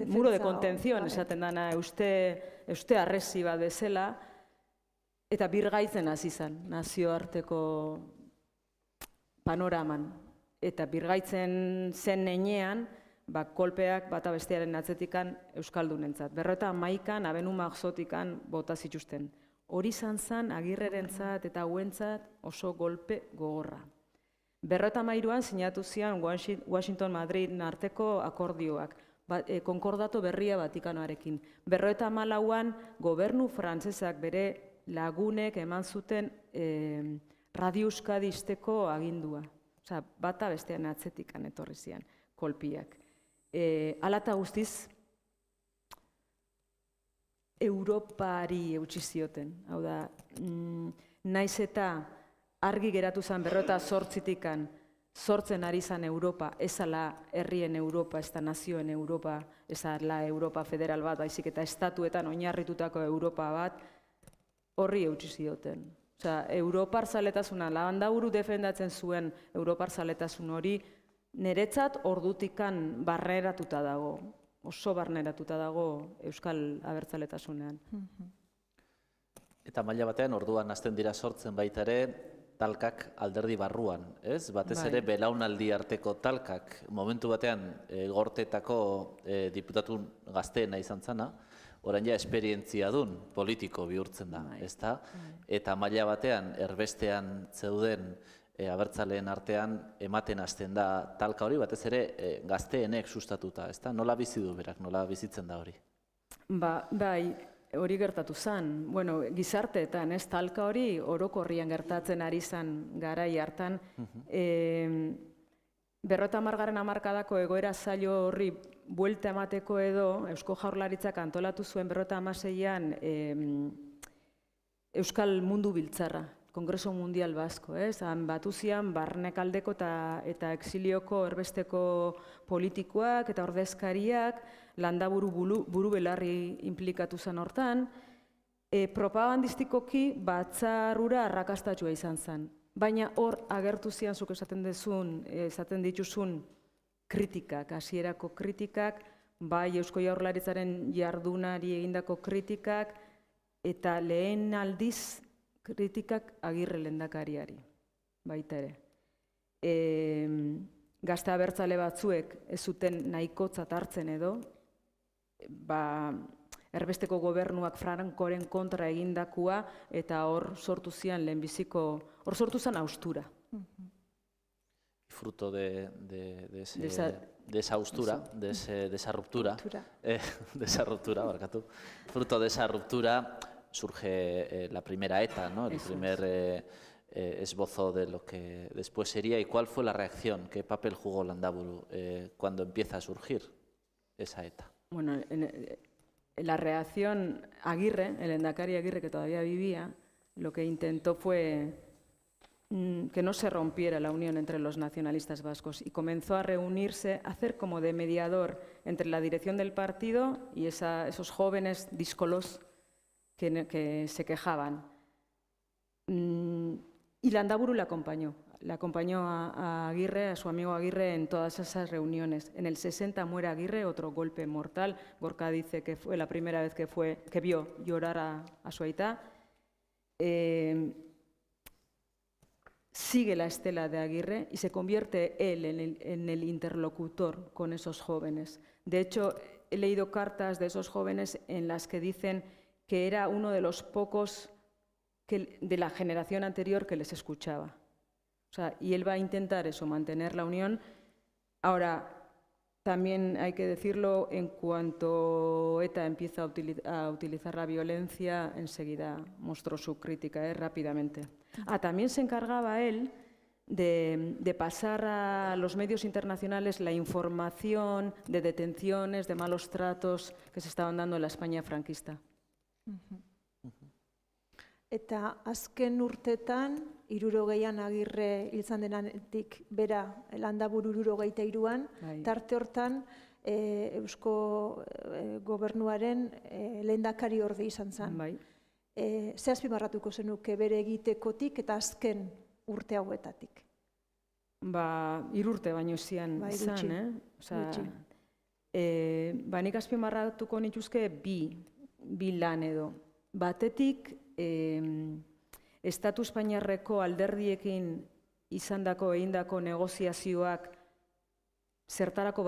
S3: muro de contención, esaten dana, euste arresi bat bezala, eta birgaitzen hasi zen, nazioarteko panoraman. Eta birgaitzen zen nenean, kolpeak bata bestearen atzetikan euskaldunentzat. 51an, abenu marzotikan bota zituzten. Hori izan zen Agirrerentzat eta hauentzat oso golpe gogorra. 53an sinatu zian Washington-Madrid arteko akordioak, konkordatu berria Vatikanoarekin. 54an gobernu frantsesak bere lagunek eman zuten Radio Euskadi ixteko agindua. Osea, bata bestean atzetikan etorri zian kolpiak. Hala eta guztiz, Europari eutsi zioten. Hau da, naiz eta argi geratu zen 58tikan sortzen ari zen Europa, ezala herrien Europa, ez da nazioen Europa, ezala Europa federal bat, baizik eta estatuetan oinarritutako Europa bat, horri eutsi zioten. Osea, Europar zaletasuna, Landaburu defendatzen zuen Europar zaletasun hori, niretzat ordutikan barneratuta dago. Oso barneratuta dago Euskal Abertzaletasunean.
S4: Eta maila batean, orduan hasten dira sortzen baita ere, talkak alderdi barruan, ez? Batez ere, belaunaldi arteko talkak, momentu batean, gortetako diputatu gazteena izan zana, orain ja esperientzia dun politiko bihurtzen da, ez da? Eta maila batean, erbestean zeuden abertzaleen artean ematen hasten da talka hori, batez ere gazteenek sustatuta, ez da? Nola bizi du berak, nola bizitzen da hori?
S3: Bai, hori gertatu zen. Bueno, gizarteetan, ez, talka hori orokorrian gertatzen ari zen garai hartan. 50. hamarkadako egoera zailo horri buelta emateko edo, Eusko Jaurlaritzak antolatu zuen 56an Euskal Mundu Biltzarra. Kongreso Mundial Basko, ez? Batu zian barnekaldeko eta exilioko erbesteko politikoak eta ordezkariak, Landaburu buru belarri implikatu zen hortan, propagandistikoki batzarura arrakastatua izan zen. Baina hor agertu zian zuk esaten dituzun kritikak, hasierako kritikak, bai Eusko Jaurlaritzaren jardunari egindako kritikak, eta lehen aldiz kritikak Agirre lehendakariari, baita ere. Gazte abertzale batzuek ez zuten nahikotzat hartzen edo, erbesteko gobernuak Frankoren kontra egindakua, eta hor sortu zian lehenbiziko, hor sortu zen haustura.
S4: Fruto de esa haustura, de esa ruptura, fruto de esa ruptura, surge la primera ETA, ¿no? El primer esbozo de lo que después sería. ¿Y cuál fue la reacción? ¿Qué papel jugó Landaburu cuando empieza a surgir esa ETA?
S3: Bueno, la reacción Agirre, el lehendakari Agirre, que todavía vivía, lo que intentó fue que no se rompiera la unión entre los nacionalistas vascos y comenzó a reunirse, a hacer como de mediador entre la dirección del partido y esos jóvenes díscolos que se quejaban. Y Landaburu le acompañó. le acompañó a Aguirre, a su amigo Aguirre, en todas esas reuniones. En el 60 muere Aguirre, otro golpe mortal. Gorka dice que fue la primera vez que vio llorar a su aita. Sigue la estela de Aguirre y se convierte él en el interlocutor con esos jóvenes. De hecho, he leído cartas de esos jóvenes en las que dicen que era uno de los pocos de la generación anterior que les escuchaba. O sea, y él va a intentar eso, mantener la unión. Ahora, también hay que decirlo, en cuanto ETA empieza a utilizar la violencia, enseguida mostró su crítica rápidamente. También se encargaba él de pasar a los medios internacionales la información de detenciones, de malos tratos que se estaban dando en la España franquista.
S1: Eta azken urtetan, 60an Agirre hiltzen denetik bera Landaburu 63an, tarte hortan Eusko Gobernuaren lehendakariorde izan zen. Ze azpimarratuko zenuke bere egitekotik eta azken urte hauetatik?
S3: 3 urte baino zian izan, nik azpimarratuko nituzke bi lan edo. Batetik, Estatu Espainiarreko alderdiekin egindako negoziazioak zertarako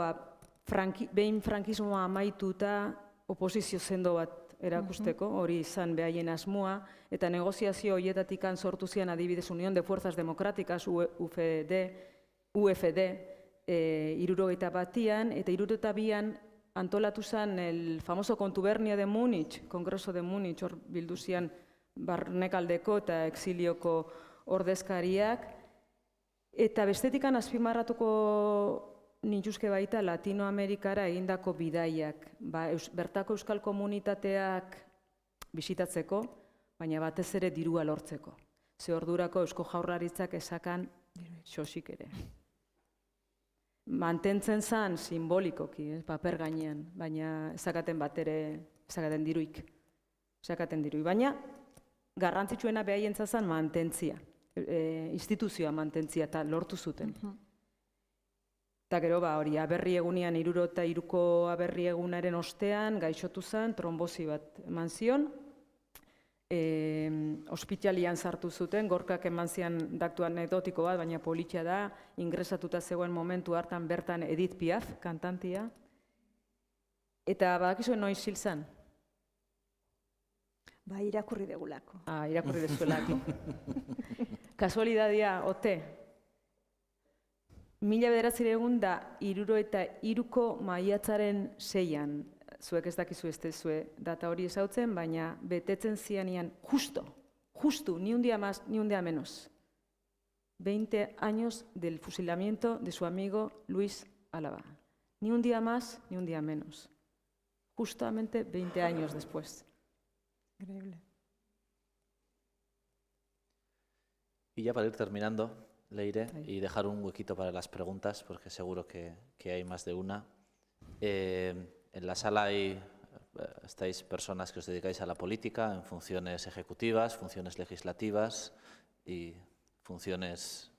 S3: behin frankismoa amaituta oposizio sendo bat erakusteko, hori izan behaien asmoa, eta negoziazio horietatik sortu zian adibidez Unión de Fuerzas Democráticas, UFD, 61an, eta 62an antolatu zen el famoso Contubernio de Múnich, Kongreso de Múnich, hor bildu zian barnekaldeko eta exilioko ordezkariak, eta bestetikan azpimarratuko nituzke baita Latinoamerikara egindako bidaiak, bertako euskal komunitateak bisitatzeko, baina batez ere dirua lortzeko. Ze ordurako Eusko Jaurlaritzak esakan xosik ere. Mantentzen zen simbolikoki, paper gainean, baina ezakaten bat ere, ezakaten diruik. Baina garrantzitsuena behaientza zen mantentzia, instituzioa mantentzia eta lortu zuten. Eta gero hori, aberri egunean 63ko aberri egunaren ostean gaixotu zen, trombosi bat eman zion, ospitalian sartu zuten, Gorkak eman zian daktu anekdotiko bat, baina politia da, ingresatuta zegoen momentu hartan bertan Edith Piaf, kantantia. Eta badakizuen noiz hil zen?
S1: Irakurri degulako.
S3: Irakurri dezuelako. Kasualidadia, ote. 1963ko maiatzaren 6an, zuek ez dakizu ez dezue data hori ezautzen, baina betetzen zianian justo, ni un día más, ni un día menos. 20 años del fusilamiento de su amigo Luis Álava. Ni un día más, ni un día menos. Justamente 20 años después.
S1: Increíble.
S4: Y ya para ir terminando, Leire, y dejar un huequito para las preguntas, porque seguro que hay más de una. En la sala estáis personas que os dedicáis a la política en funciones ejecutivas, funciones legislativas y funciones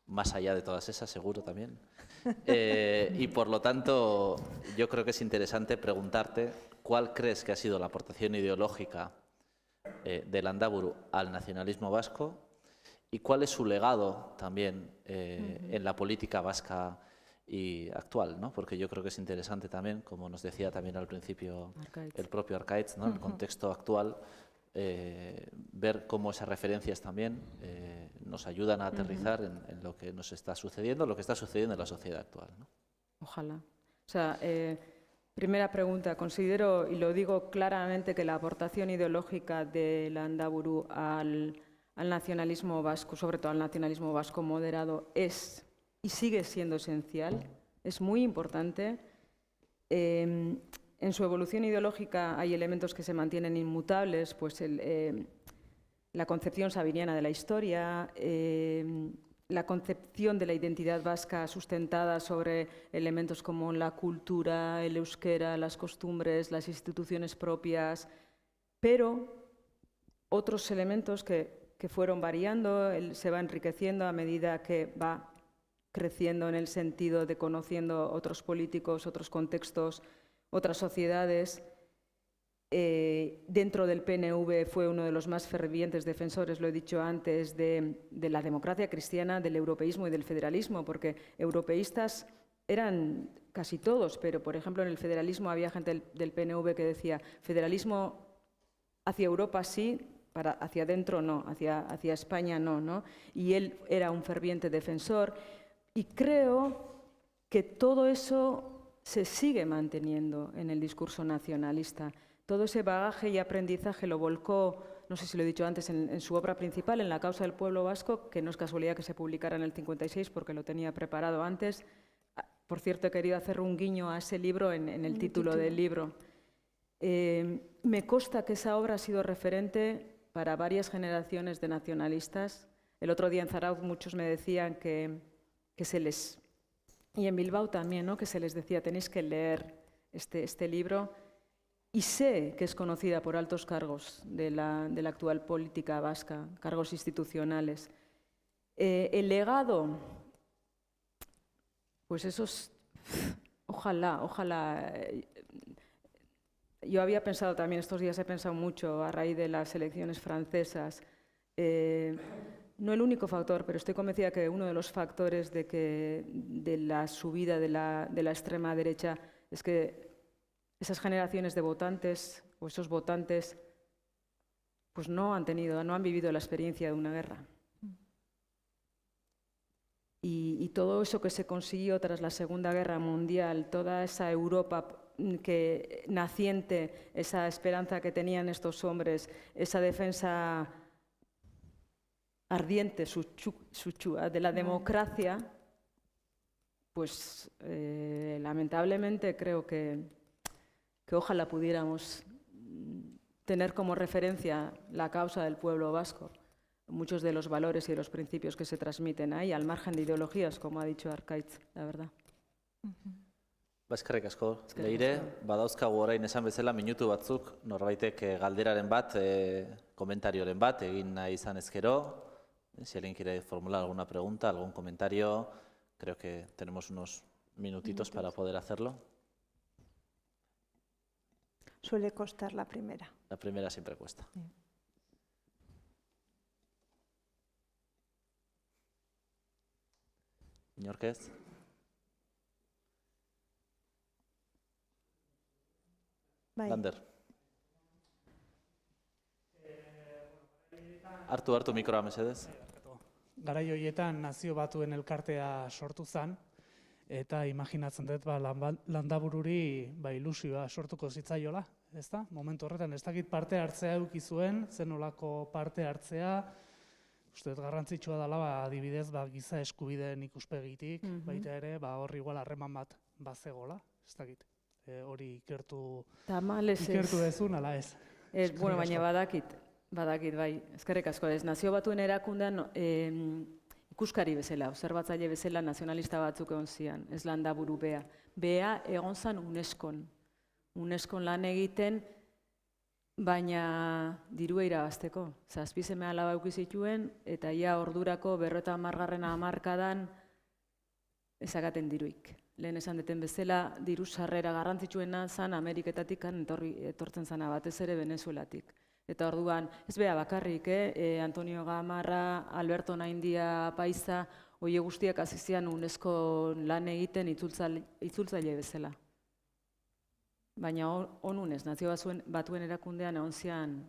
S4: más allá de todas esas, seguro también. Y por lo tanto, yo creo que es interesante preguntarte cuál crees que ha sido la aportación ideológica de Landaburu al nacionalismo vasco y cuál es su legado también en la política vasca y actual, ¿no? Porque yo creo que es interesante también, como nos decía también al principio el propio Arkaitz, ¿no? En el contexto actual, ver cómo esas referencias también nos ayudan a aterrizar en lo que nos está sucediendo, lo que está sucediendo en la sociedad actual, ¿no?
S3: Ojalá. O sea, primera pregunta, considero, y lo digo claramente, que la aportación ideológica de Landaburu al nacionalismo vasco, sobre todo al nacionalismo vasco moderado, es y sigue siendo esencial, es muy importante. En su evolución ideológica hay elementos que se mantienen inmutables, pues la concepción sabiniana de la historia, la concepción de la identidad vasca sustentada sobre elementos como la cultura, el euskera, las costumbres, las instituciones propias, pero otros elementos que que fueron variando, él se va enriqueciendo a medida que va creciendo en el sentido de conociendo otros políticos, otros contextos, otras sociedades. Dentro del PNV fue uno de los más fervientes defensores, lo he dicho antes, de la democracia cristiana, del europeísmo y del federalismo, porque europeístas eran casi todos, pero por ejemplo en el federalismo había gente del PNV que decía federalismo hacia Europa sí, hacia adentro no, hacia España no, ¿no? Y él era un ferviente defensor y creo que todo eso se sigue manteniendo en el discurso nacionalista. Todo ese bagaje y aprendizaje lo volcó, no sé si lo he dicho antes, en su obra principal, en La causa del pueblo vasco, que no es casualidad que se publicara en el 56 porque lo tenía preparado antes. Por cierto, he querido hacer un guiño a ese libro en el título del libro. Me consta que esa obra ha sido referente para varias generaciones de nacionalistas. El otro día en Zarauz muchos me decían que se les... Y en Bilbao también, ¿no? Que se les decía, tenéis que leer este libro. Y sé que es conocida por altos cargos de la actual política vasca, cargos institucionales. El legado, pues esos, ojalá. Yo había pensado también, estos días he pensado mucho a raíz de las elecciones francesas, no el único factor, pero estoy convencida que uno de los factores de la subida de la extrema derecha es que esas generaciones de votantes o esos votantes pues no han vivido la experiencia de una guerra. Y todo eso que se consiguió tras la Segunda Guerra Mundial, toda esa Europa que naciente, esa esperanza que tenían estos hombres, esa defensa ardiente, de la democracia, pues lamentablemente creo que ojalá pudiéramos tener como referencia la causa del pueblo vasco, muchos de los valores y de los principios que se transmiten ahí, al margen de ideologías, como ha dicho Arkaitz, la verdad.
S4: Eskerrik asko, Leire, badauzkagu orain esan bezala minutu batzuk, norbaitek galderaren bat, komentarioren bat, egin nahi izan ezkero. Si alguien quiere formular alguna pregunta, algún comentario, creo que tenemos unos minutitos para poder hacerlo.
S1: Suele costar la primera.
S4: La primera siempre cuesta. Inorkez? Lander. Hartu mikroa mesedez.
S5: Garai horietan nazio batuen elkartea sortu zen, eta imaginatzen dut Landabururi ilusioa sortuko zitzaiola, ezta? Momentu horretan, ez dakit parte hartzea eduki zuen, zenolako parte hartzea, uste dut garrantzitsua dela, adibidez, giza eskubideen ikuspegitik, baita ere, hor igual harreman bat bazegola, ez dakit. Hori ikertu dezun, ala ez.
S3: Bueno, baina badakit, bai, eskerrik asko ez. Nazio batuen erakundean ikuskari bezala, obserbatzaile bezala nazionalista batzuk egon zian, ez Landaburu bea. Bea egon zan UNESCOn. UNESCOn lan egiten, baina dirua irabazteko. 7 seme-alaba eduki zituen, eta ia ordurako 50. hamarkadan ezagaten diruik. Lehen esan deten bezala, diru sarrera garrantzitsuena zan Ameriketatik etortzen zana, batez ere Venezuelatik. Eta orduan, ez beha bakarrik, Antonio Gamarra, Alberto Naindia Paiza, hori guztiak azizian UNESCO lan egiten itzultzaile bezala. Baina onunez, nazio batuen erakundean egon zian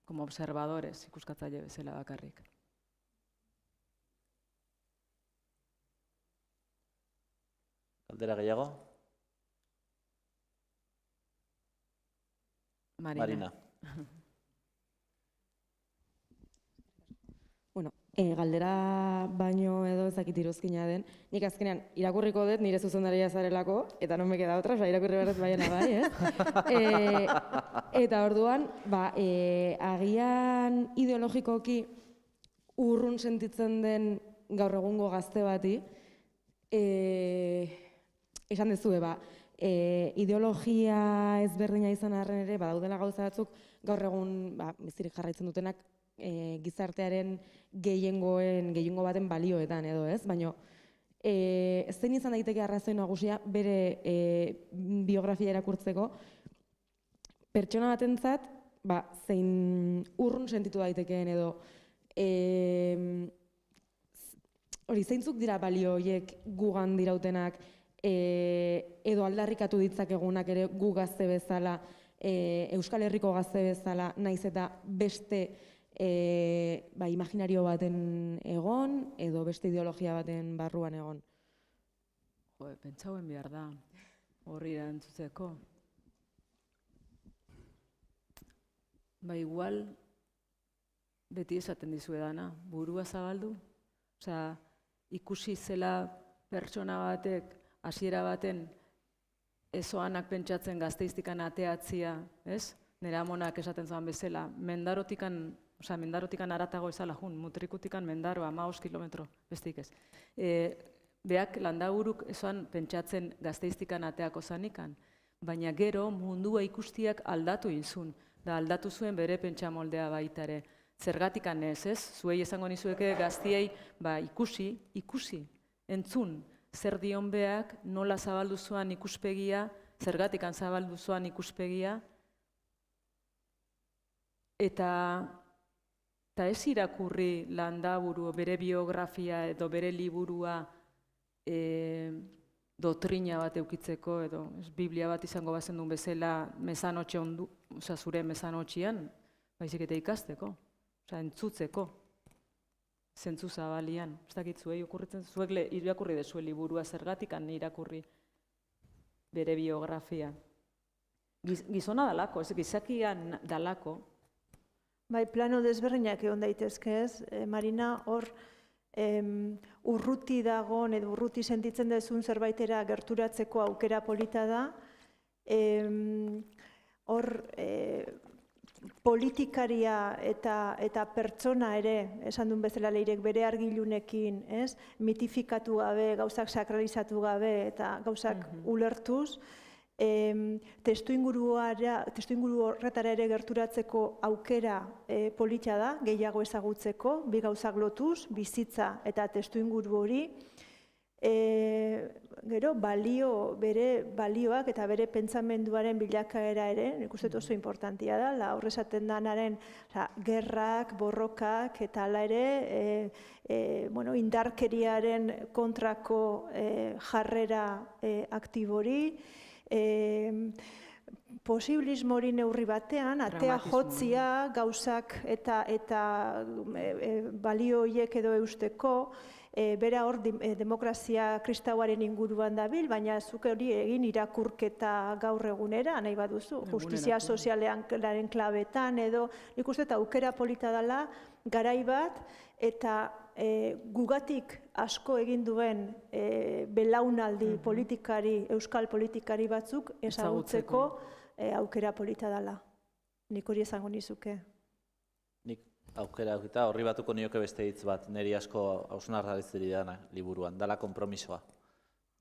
S3: como observadores, ikuskatzaile bezala bakarrik.
S4: Galdera gehiago? Marina.
S6: Bueno, galdera baino edo ezakit iruzkina den, nik azkenean irakurriko dut nire zuzendaria zarelako, eta non me queda otra, irakurri berrez baiena bai, Eta orduan, agian ideologikoki urrun sentitzen den gaur egungo gazte bati, esan dezue, ideologia ezberdina izan arren ere, badaudela gauza batzuk gaur egun bizirik jarraitzen dutenak gizartearen gehiengo baten balioetan edo, ez? Baina zein izan daiteke arrazoi nagusia bere biografia irakurtzeko pertsona batentzat, zein urrun sentitu daitekeen edo hori, zeintzuk dira balio horiek gugan dirautenak edo aldarrikatu ditzakegunak ere gu gazte bezala, Euskal Herriko gazte bezala, naiz eta beste imaginario baten egon edo beste ideologia baten barruan egon.
S3: Pentsauen behar da, horri erantzuteko. Igual, beti esaten dizuedana, burua zabaldu. Osea, ikusi zela pertsona batek, hasiera baten, ezoanak pentsatzen gazteiztikan ateatzia, ez? Nire amonak esaten zuen bezala, mendarotikan aratago ezala jun, mutrikutikan mendaro, 15 kilometro, bestik ez. Beak Landaburuk ezoan pentsatzen gazteiztikan ateako zanikan, baina gero mundua ikustiak aldatu inzun, da aldatu zuen bere pentsamoldea baitare. Zergatikan ez, zuei esango nizueke gaztiei, ikusi, entzun, zer dion beak, nola zabaldu zuan ikuspegia, zergatikan zabaldu zuan ikuspegia, eta ez irakurri Landaburu, bere biografia edo bere liburua dotrina bat eukitzeko, edo Biblia bat izango bazen duen bezala mesanotxe ondu, zure mesanotxian, baizik eta ikasteko, entzutzeko, zentzu zabalian. Ez dakit zuei okurritzen, zuek irakurri dezue liburua zergatikan irakurri bere biografia. Gizona dalako, ez gizakian dalako.
S1: Plano desberdinak egon daitezke ez, Marina, hor urruti dagoen edo urruti sentitzen dezun zerbaitera gerturatzeko aukera polita da, hor politikaria eta pertsona ere, esan duen bezala Leirek bere argilunekin, mitifikatu gabe, gauzak sakralizatu gabe eta gauzak ulertuz, testuinguru horretara ere gerturatzeko aukera polita da, gehiago ezagutzeko, bi gauzak lotuz, bizitza eta testuinguru hori, gero, bere balioak eta bere pentsamenduaren bilakaera ere, nik uste oso importantia da, hor esaten danaren gerrak, borrokak eta hala ere indarkeriaren kontrako jarrera aktibori, posiblismo hori neurri batean, atea jotzia gauzak eta balio horiek edo eusteko, bera hor demokrazia kristauaren inguruan dabil, baina zuk hori egin irakurketa gaur egunera, nahi baduzu, justizia sozialaren klabetan edo, nik uste eta aukera polita dela, garai bat, eta gugatik asko egin duen belaunaldi politikari, euskal politikari batzuk ezagutzeko aukera polita dela. Nik hori esango nizuke.
S4: Nik aukera eta horri batuko nioke beste hitz bat, niri asko hausnarraritzeri dana liburuan, dala konpromisoa.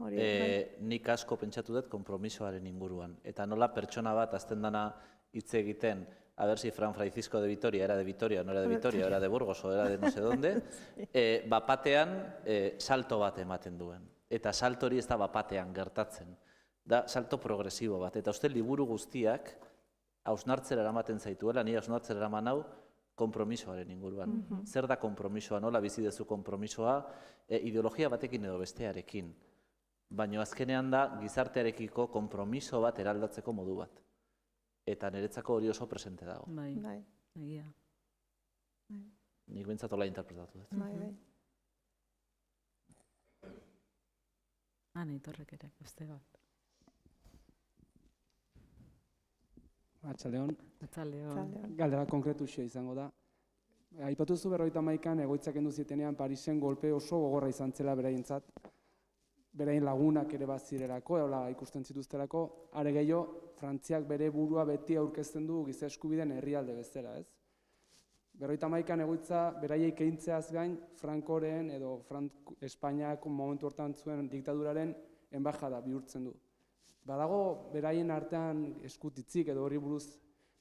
S4: Nik asko pentsatu dut konpromisoaren inguruan. Eta nola pertsona bat azten dana hitz egiten, a ver si Fran Francisco de Vitoria era de Vitoria, no era de Vitoria, era de Burgos, o era de no sé dónde, bapatean salto bat ematen duen. Eta salto hori ez da bapatean gertatzen. Da salto progresibo bat. Eta uste liburu guztiak hausnartzera eramaten zaituela, ni hausnartzera eraman hau konpromisoaren inguruan. Zer da konpromisoa, nola bizi dezu konpromisoa, ideologia batekin edo bestearekin. Baina azkenean da gizartearekiko konpromiso bat eraldatzeko modu bat. Eta niretzako hori oso presente dago.
S3: Bai, egia.
S4: Nik bintzat hola interpretatu dut.
S3: Itorrek ere, beste bat.
S7: Arratsaldeon.
S3: Arratsaldeon.
S7: Galdera konkretuxea izango da. Aipatu zu 51an egoitzak kendu zietenean Parisen golpe oso gogorra izan zela beraientzat. Beraien lagunak ere bazirelako, ikusten zituztelako, are gehiago, Frantziak bere burua beti aurkezten du giza eskubideen herrialde bezala, ez? 51an egoitza beraiei kehintzeaz gain, Frankoren edo Espainiako momentu hortan zuen diktaduraren enbajada bihurtzen du. Badago beraien artean eskutitzik edo horri buruz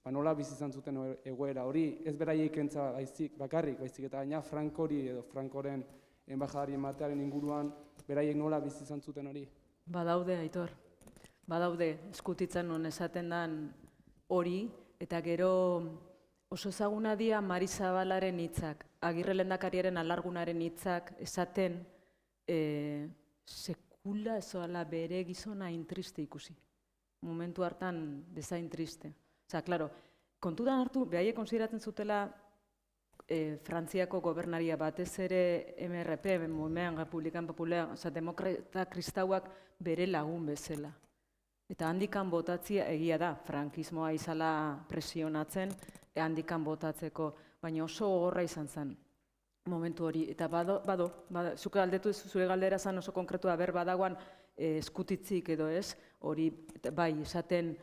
S7: nola bizi izan zuten egoera hori, ez beraiek entza bakarrik, baizik eta gaina Frankori edo Frankoren enbajadari ematearen inguruan, beraiek nola bizi izan zuten hori?
S3: Badaude, Aitor. Badaude, eskutitzen nuen esaten dan hori, eta gero oso ezaguna dira Marizabalaren hitzak, Agirre lehendakariaren alargunaren hitzak esaten sekula ezoala bere gizona hain triste ikusi. Momentu hartan bezain triste. Osea, klaro, kontutan hartu, behaiek konsideratzen zutela Frantziako gobernaria batez ere MRP, Mouvement Républicain Populaire, osea, demokrata kristauak bere lagun bezala. Eta handikan botatzia egia da, frankismoa izala presionatzen, handikan botatzeko, baina oso gogorra izan zen momentu hori. Eta bado, zuke galdetu zure galdera zen oso konkretua, badagoan eskutitzik edo ez, hori bai esaten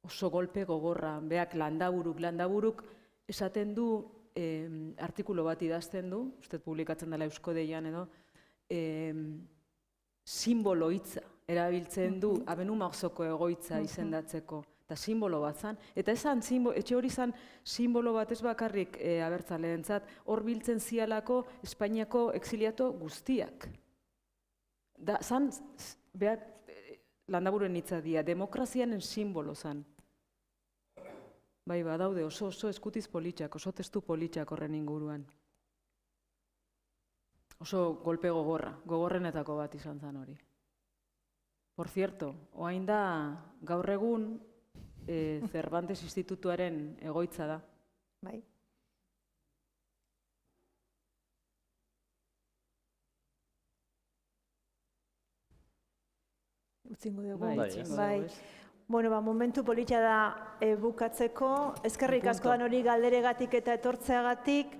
S3: oso golpe gogorra, beak landaburuk esaten du, artikulu bat idazten du, uste publikatzen dela Eusko Deian edo, simbolo hitza erabiltzen du Abenuma auzoko egoitza izendatzeko, eta simbolo bat zan. Eta etxe hori zan simbolo bat ez bakarrik abertzaleentzat, hor biltzen zialako Espainiako exiliato guztiak. Zan, beak, landaburuen hitza dira, demokrazianen simbolo zan. Bai, badaude oso eskutiz politxak, oso testu politxak horren inguruan. Oso golpe gogorrenetako bat izan zen hori. Por cierto, oain da gaur egun Cervantes Institutuaren egoitza da.
S1: Bai. Utzingo dugu.
S3: Bai.
S1: Bueno, momentu politxa da bukatzeko. Eskerrik asko dan hori galderegatik eta etortzeagatik.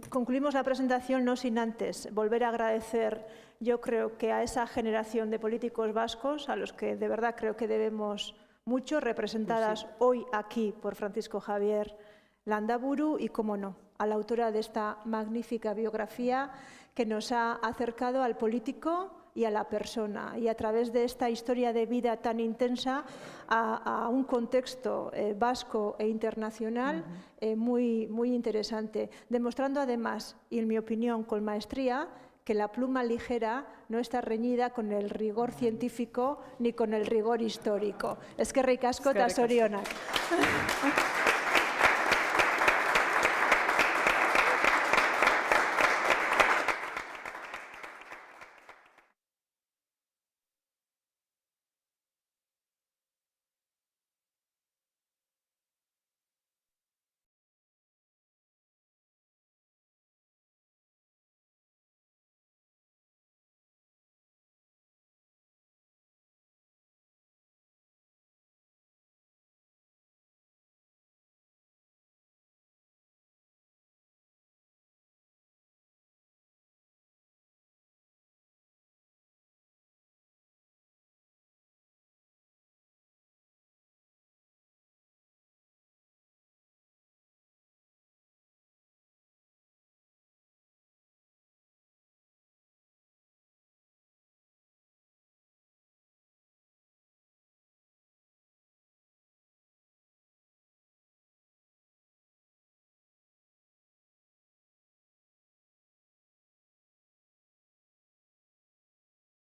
S1: Concluimos la presentación no sin antes volver a agradecer, yo creo que a esa generación de políticos vascos, a los que de verdad creo que debemos mucho, representadas hoy aquí por Francisco Javier Landaburu y, como no, a la autora de esta magnífica biografía que nos ha acercado al político y a la persona, y a través de esta historia de vida tan intensa a un contexto vasco e internacional muy interesante, demostrando además, y en mi opinión con maestría, que la pluma ligera no está reñida con el rigor científico ni con el rigor histórico. Eskerrik asko eta zorionak.